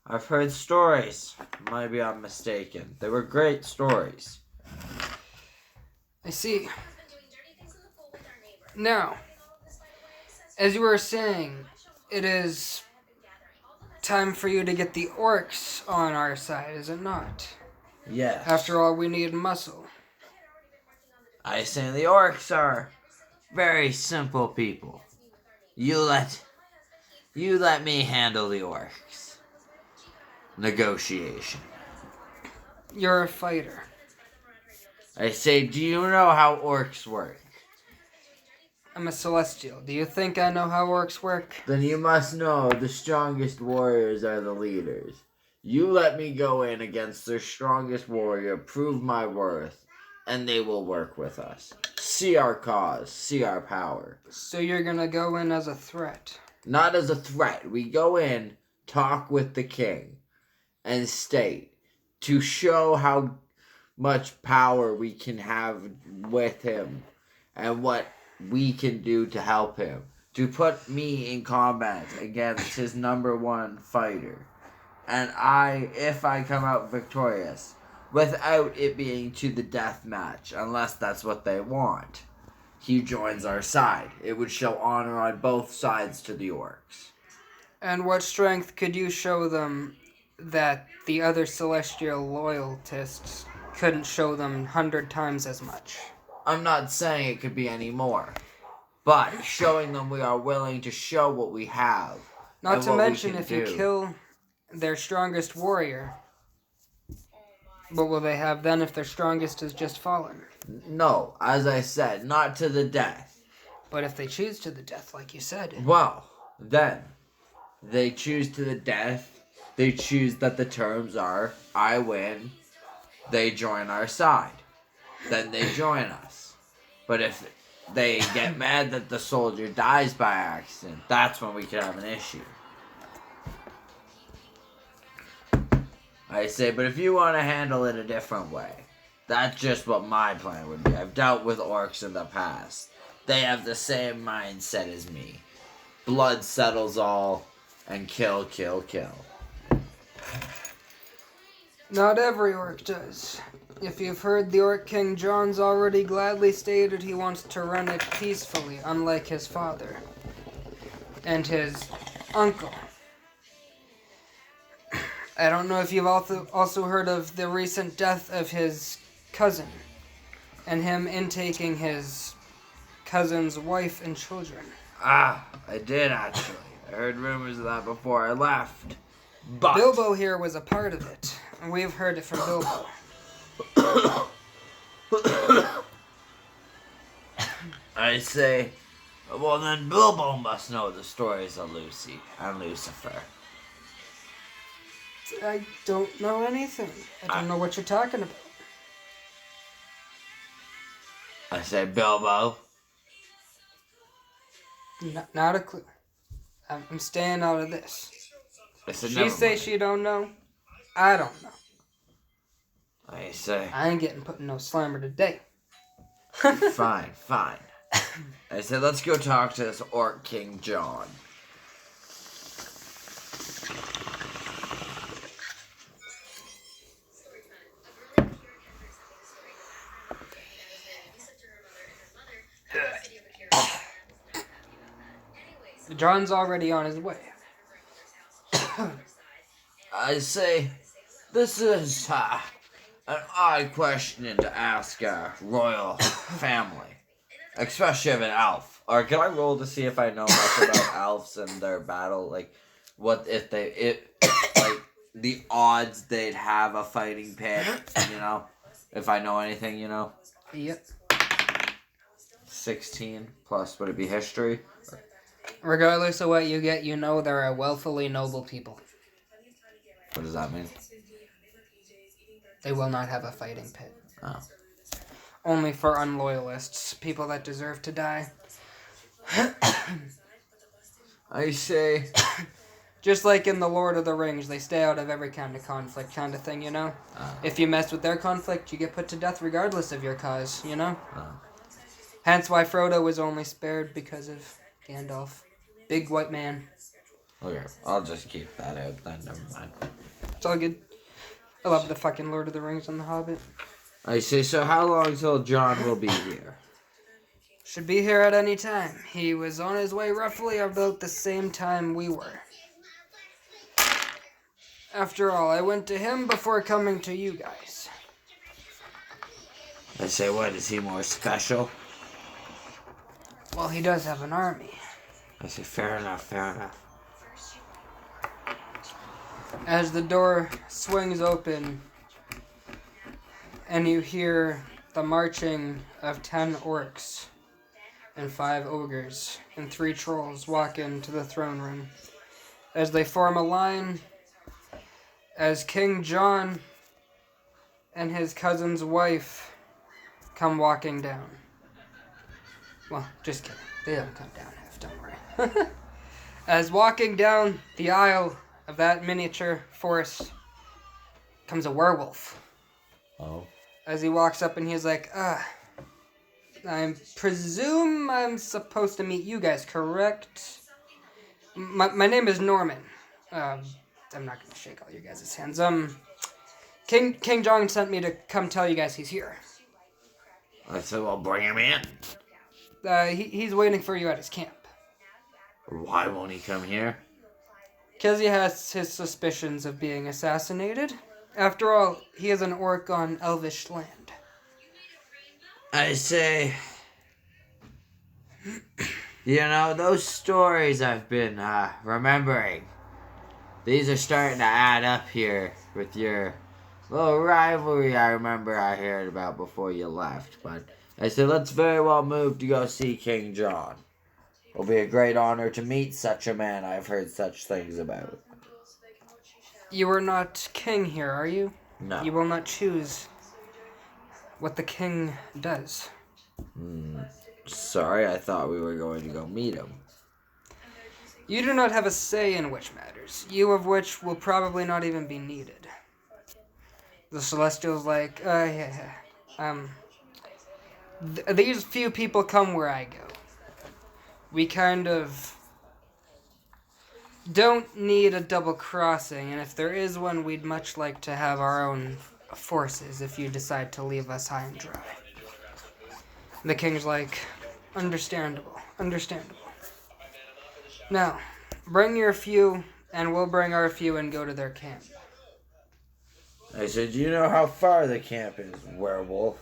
I've heard stories. Maybe I'm mistaken. They were great stories. I see. Now, as you were saying, it is time for you to get the orcs on our side, is it not? Yes. After all, we need muscle. I say the orcs are very simple people. You let me handle the orcs. Negotiation. You're a fighter. I say, do you know how orcs work? I'm a celestial. Do you think I know how orcs work? Then you must know the strongest warriors are the leaders. You let me go in against their strongest warrior, prove my worth, and they will work with us. See our cause, see our power. So you're gonna go in as a threat? Not as a threat. We go in, talk with the king, and state to show how much power we can have with him and what we can do to help him. To put me in combat against his number one fighter. And if I come out victorious, without it being to the death match, unless that's what they want, he joins our side. It would show honor on both sides to the orcs. And what strength could you show them that the other celestial loyalists couldn't show them 100 times as much? I'm not saying it could be any more, but showing them we are willing to show what we have. Not and to what we mention, can if you do. kill their strongest warrior, what will they have then if their strongest is just fallen? No, as I said, not to the death. But if they choose to the death, like you said. Well, then, they choose to the death. They choose that the terms are, I win, they join our side. Then they join us. But if they get mad that the soldier dies by accident, that's when we could have an issue. I say, but if you want to handle it a different way, that's just what my plan would be. I've dealt with orcs in the past. They have the same mindset as me. Blood settles all, and kill, kill, kill. Not every orc does. If you've heard, the Orc King John's already gladly stated he wants to run it peacefully, unlike his father and his uncle. I don't know if you've also heard of the recent death of his cousin, and him intaking his cousin's wife and children. Ah, I did actually. I heard rumors of that before I left. But Bilbo here was a part of it, and we've heard it from Bilbo. I say, well then Bilbo must know the stories of Lucy and Lucifer. I don't know anything. I don't know what you're talking about. I say, Bilbo. Not a clue. I'm staying out of this. I said, She never say mind. she don't know. I don't know. I say, I ain't getting put in no slammer today. fine. I said, let's go talk to this Orc King John. John's already on his way. I say, this is an odd question to ask a royal family, especially of an elf. Or can I roll to see if I know much about elves and their battle? Like, what if like the odds they'd have a fighting pit? You know, if I know anything, you know. Yep. 16 plus would it be history? Regardless of what you get, you know they're a wealthily noble people. What does that mean? They will not have a fighting pit. Oh. Only for unloyalists, people that deserve to die. I say, Just like in The Lord of the Rings, they stay out of every kind of conflict kind of thing, you know? If you mess with their conflict, you get put to death regardless of your cause, you know? Hence why Frodo was only spared because of Gandalf. Big white man. okay, I'll just keep that out then, never mind. It's all good. I love the fucking Lord of the Rings and The Hobbit. I say, so how long till John will be here? Should be here at any time. He was on his way roughly about the same time we were. After all, I went to him before coming to you guys. I say, what, is he more special? Well, he does have an army. I say, fair enough. As the door swings open, and you hear the marching of 10 orcs and 5 ogres and 3 trolls walk into the throne room. As they form a line, as King John and his cousin's wife come walking down. Well, just kidding. They don't come down half, don't worry. As walking down the aisle of that miniature forest comes a werewolf. Oh. As he walks up and he's like, I presume I'm supposed to meet you guys, correct? My name is Norman. I'm not gonna shake all your guys' hands. King John sent me to come tell you guys he's here. I said, well, bring him in. He's waiting for you at his camp. Why won't he come here? Because he has his suspicions of being assassinated. After all, he is an orc on elvish land. I say, you know, those stories I've been remembering, these are starting to add up here with your little rivalry I remember I heard about before you left. But I said, let's very well move to go see King John. It'll be a great honor to meet such a man I've heard such things about. You are not king here, are you? No. You will not choose what the king does. Sorry, I thought we were going to go meet him. You do not have a say in which matters, you of which will probably not even be needed. The Celestial's like, these few people come where I go. We kind of don't need a double crossing, and if there is one, we'd much like to have our own forces if you decide to leave us high and dry. The king's like, understandable. Now, bring your few, and we'll bring our few and go to their camp. I said, do you know how far the camp is, werewolf?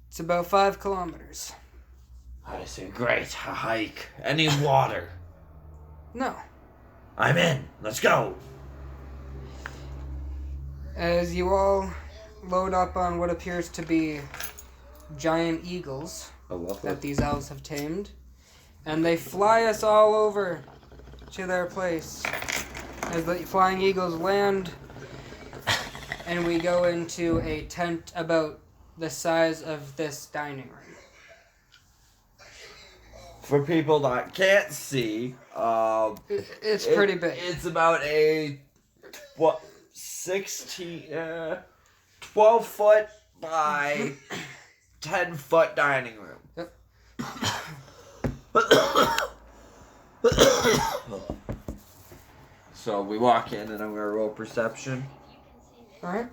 It's about 5 kilometers. I said, great, a hike. Any water? No. I'm in. Let's go. As you all load up on what appears to be giant eagles that these elves have tamed, and they fly us all over to their place. As the flying eagles land, and we go into a tent about the size of this dining room. For people that can't see, It's pretty big. It's about a 12 foot by 10 foot dining room. Yep. So we walk in and I'm gonna roll perception. Alright.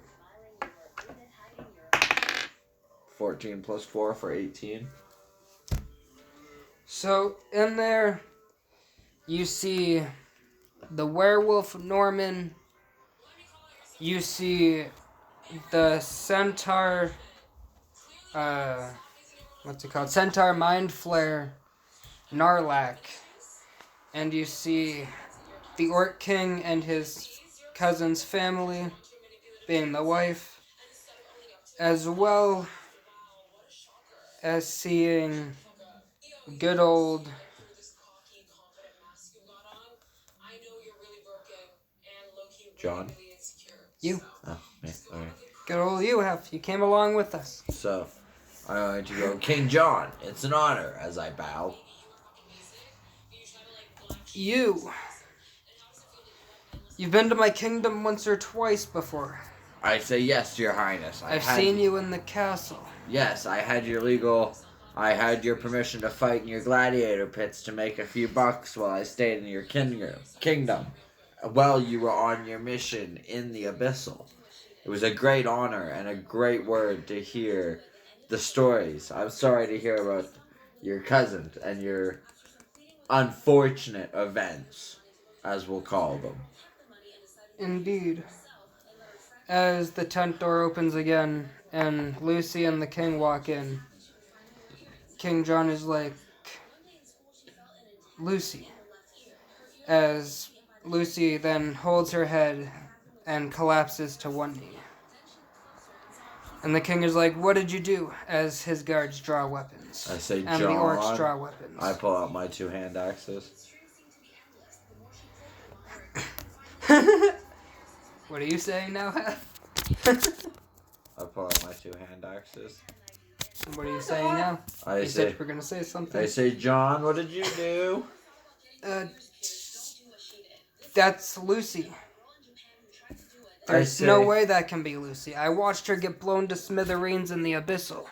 14 plus 4 for 18. So, in there, you see the werewolf Norman. You see the centaur, what's it called? Centaur Mind Flare, Narlac. And you see the Orc King and his cousin's family, being the wife, as well as seeing good old John? you. Oh, yeah, alright. Good old you came along with us. So, I'm going to go, King John, it's an honor, as I bow. You've been to my kingdom once or twice before. I say yes, Your Highness. I've seen you in the castle. Yes, I had your permission to fight in your gladiator pits to make a few bucks while I stayed in your kingdom. While you were on your mission in the Abyssal. It was a great honor and a great word to hear the stories. I'm sorry to hear about your cousin and your unfortunate events, as we'll call them. Indeed. As the tent door opens again and Lucy and the king walk in, King John is like, Lucy. As Lucy then holds her head and collapses to one knee. And the king is like, what did you do? As his guards draw weapons. I say, and John. The orcs draw weapons. I pull out my 2 hand axes. What are you saying now, Hef? I pull out my 2 hand axes. What are you saying now? You said you were going to say something. I say, John, what did you do? That's Lucy. There's no way that can be Lucy. I watched her get blown to smithereens in the Abyssal.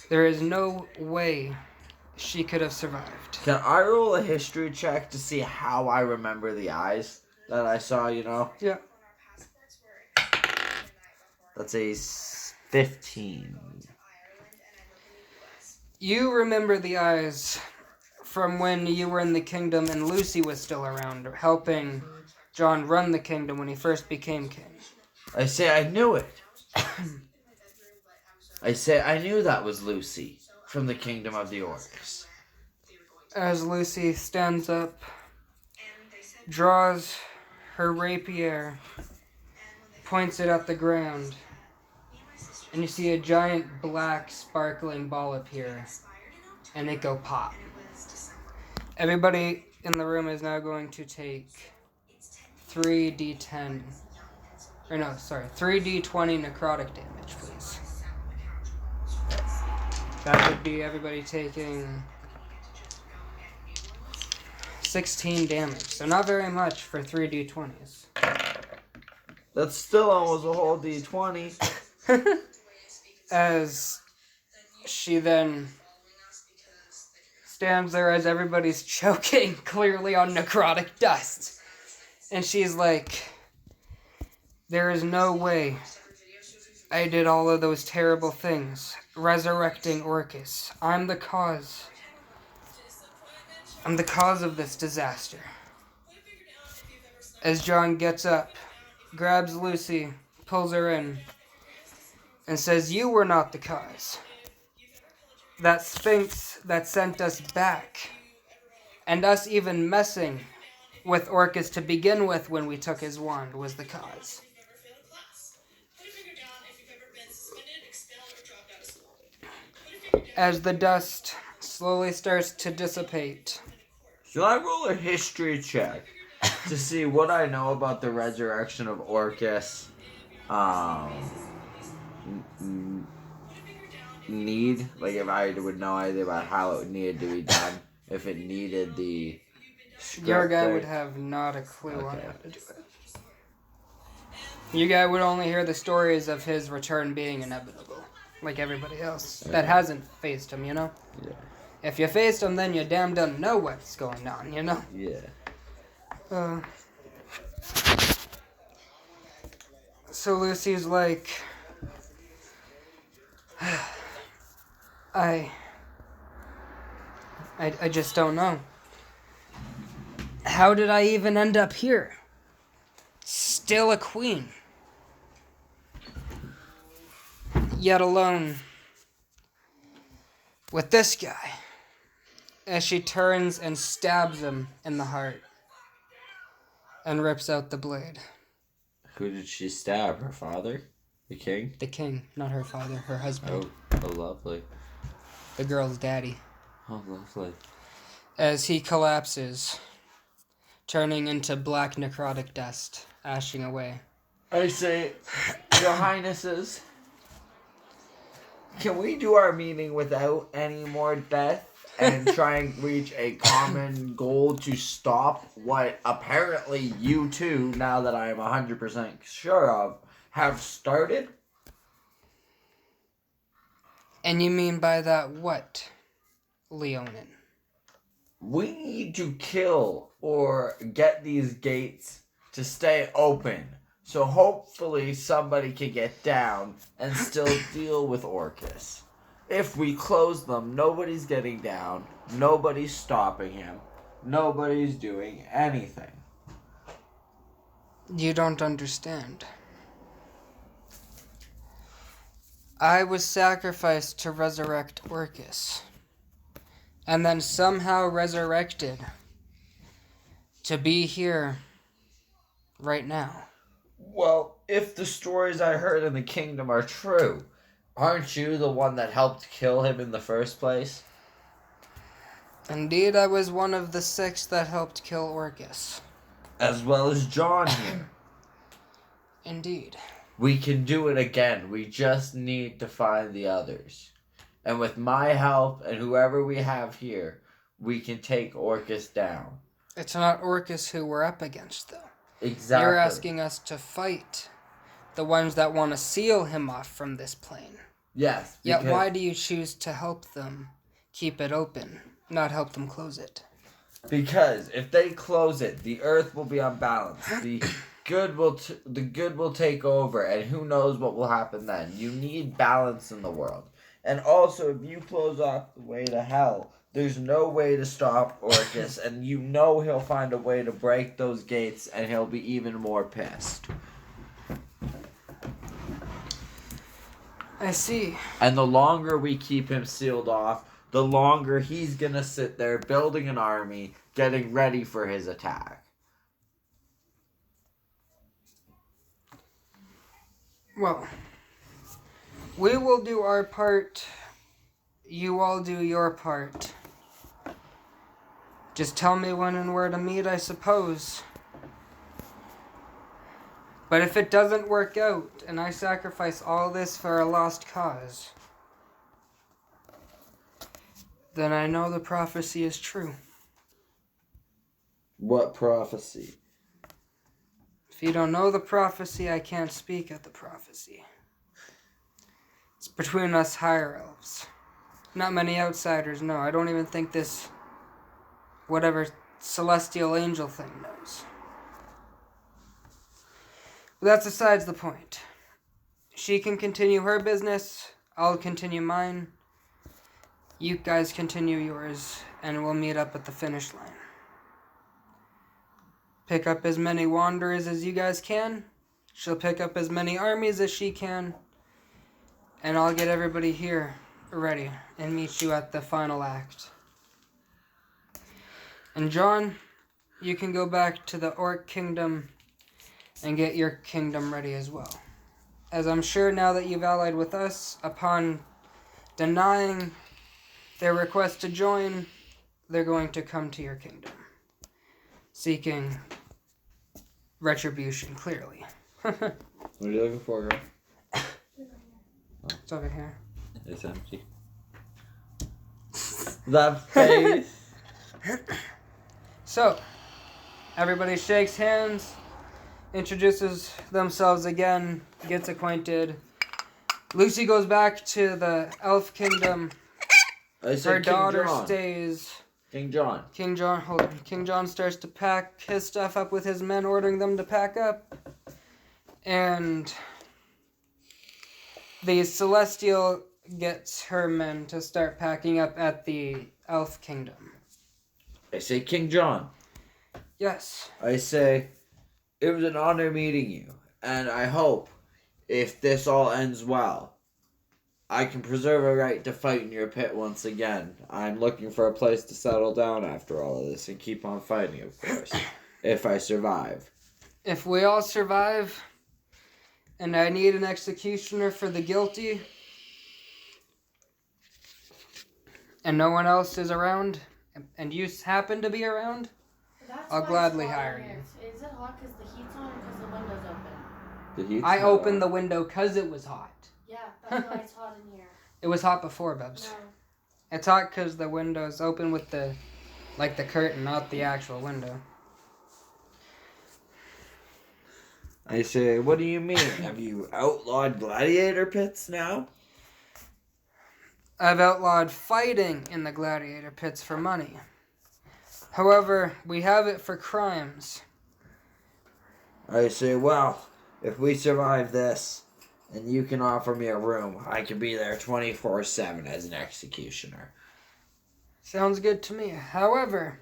There is no way she could have survived. Can I roll a history check to see how I remember the eyes that I saw, you know? Yeah. That's a 15. You remember the eyes from when you were in the kingdom and Lucy was still around, helping John run the kingdom when he first became king. I say I knew it. I say I knew that was Lucy from the kingdom of the orcs. As Lucy stands up, draws her rapier, points it at the ground, and you see a giant black sparkling ball appear, and it go pop. Everybody in the room is now going to take 3d20 necrotic damage, please. That would be everybody taking 16 damage, so not very much for 3d20s. That's still almost a whole d20. As she then stands there as everybody's choking, clearly on necrotic dust. And she's like, there is no way I did all of those terrible things, resurrecting Orcus. I'm the cause. I'm the cause of this disaster. As John gets up, grabs Lucy, pulls her in, and says, you were not the cause. That Sphinx that sent us back, and us even messing with Orcus to begin with when we took his wand, was the cause. As the dust slowly starts to dissipate. Shall I roll a history check to see what I know about the resurrection of Orcus? Need, like if I would know anything about how it needed to be done, if it needed the script Your guy there. would have not a clue on Okay. how to do it. You guy would only hear the stories of his return being inevitable, like everybody else that hasn't faced him, you know? Yeah. If you faced him, then you damn done know what's going on, you know? Yeah. So Lucy's like, I just don't know. How did I even end up here? Still a queen. Yet alone with this guy. As she turns and stabs him in the heart and rips out the blade. Who did she stab? Her father? The king? The king, not her father, her husband. Oh, lovely. The girl's daddy. Oh, lovely. As he collapses, turning into black necrotic dust, ashing away. I say, Your Highnesses, can we do our meeting without any more death and try and reach a common goal to stop what apparently you two, now that I am 100% sure of, have started? And you mean by that what, Leonin? We need to kill or get these gates to stay open. So hopefully somebody can get down and still deal with Orcus. If we close them, nobody's getting down, nobody's stopping him, nobody's doing anything. You don't understand. I was sacrificed to resurrect Orcus, and then somehow resurrected to be here right now. Well, if the stories I heard in the kingdom are true, aren't you the one that helped kill him in the first place? Indeed, I was one of the 6 that helped kill Orcus. As well as John here. Indeed. We can do it again. We just need to find the others. And with my help and whoever we have here, we can take Orcus down. It's not Orcus who we're up against, though. Exactly. You're asking us to fight the ones that want to seal him off from this plane. Yes. Yet why do you choose to help them keep it open, not help them close it? Because if they close it, the earth will be unbalanced. The good will take over, and who knows what will happen then. You need balance in the world. And also, if you close off the way to hell, there's no way to stop Orcus, and you know he'll find a way to break those gates, and he'll be even more pissed. I see. And the longer we keep him sealed off, the longer he's gonna sit there building an army, getting ready for his attack. Well, we will do our part. You all do your part. Just tell me when and where to meet, I suppose. But if it doesn't work out, and I sacrifice all this for a lost cause, then I know the prophecy is true. What prophecy? If you don't know the prophecy, I can't speak of the prophecy. It's between us higher elves. Not many outsiders, no. I don't even think this, whatever celestial angel thing knows. But that's besides the point. She can continue her business, I'll continue mine. You guys continue yours, and we'll meet up at the finish line. Pick up as many wanderers as you guys can. She'll pick up as many armies as she can. And I'll get everybody here ready and meet you at the final act. And John, you can go back to the Orc Kingdom and get your kingdom ready as well. As I'm sure now that you've allied with us, upon denying their request to join, they're going to come to your kingdom, seeking retribution, clearly. What are you looking for, girl? It's over here. It's empty. That face. So, everybody shakes hands, introduces themselves again, gets acquainted. Lucy goes back to the Elf Kingdom. Her daughter stays. King John. Hold on. King John starts to pack his stuff up with his men, ordering them to pack up. And the Celestial gets her men to start packing up at the Elf Kingdom. I say, King John. Yes. I say, it was an honor meeting you, and I hope, if this all ends well, I can preserve a right to fight in your pit once again. I'm looking for a place to settle down after all of this and keep on fighting, of course, if I survive. If we all survive, and I need an executioner for the guilty, and no one else is around, and you happen to be around, I'll gladly hire you. Is it hot because the heat's on or because the window's open? The heat's I not opened on. the window because it was hot. Yeah, that's why it's hot in here. It was hot before, Bubs. No. It's hot because the window's open with the curtain, not the actual window. I say, what do you mean? Have you outlawed gladiator pits now? I've outlawed fighting in the gladiator pits for money. However, we have it for crimes. I say, well, if we survive this, and you can offer me a room, I can be there 24/7 as an executioner. Sounds good to me. However,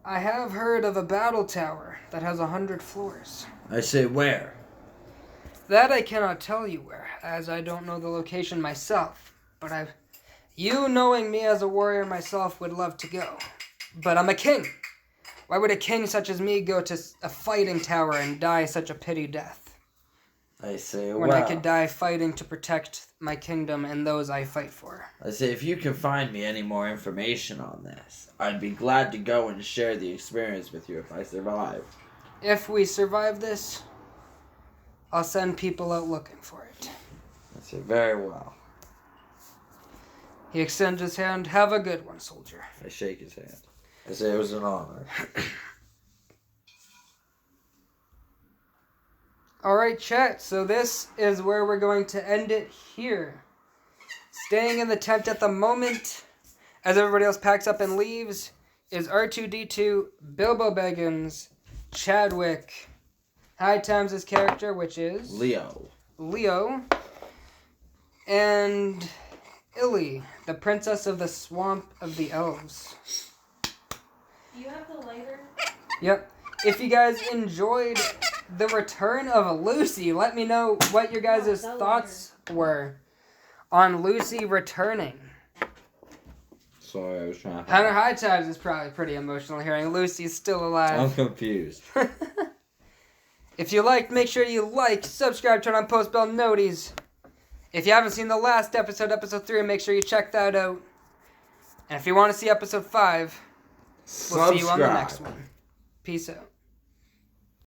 I have heard of a battle tower that has 100 floors. I say, where? That I cannot tell you where, as I don't know the location myself. But you knowing me as a warrior myself would love to go. But I'm a king. Why would a king such as me go to a fighting tower and die such a pity death? I say, When well, I could die fighting to protect my kingdom and those I fight for. I say, if you can find me any more information on this, I'd be glad to go and share the experience with you if I survive. If we survive this, I'll send people out looking for it. I say, very well. He extends his hand. Have a good one, soldier. I shake his hand. I say, it was an honor. Alright, chat, so this is where we're going to end it here. Staying in the tent at the moment, as everybody else packs up and leaves, is R2-D2, Bilbo Baggins, Chadwick, High Times' character, which is... Leo, and Illy, the princess of the swamp of the elves. Do you have the lighter? Yep. If you guys enjoyed the return of Lucy, let me know what your guys' thoughts were on Lucy returning. Sorry, I was trying to... Hunter High Times is probably pretty emotional hearing Lucy's still I'm alive. confused. If you liked, make sure you like, subscribe, turn on post bell noties. If you haven't seen the last episode, episode 3, make sure you check that out. And if you want to see episode 5, we'll see you on the next one. Peace out.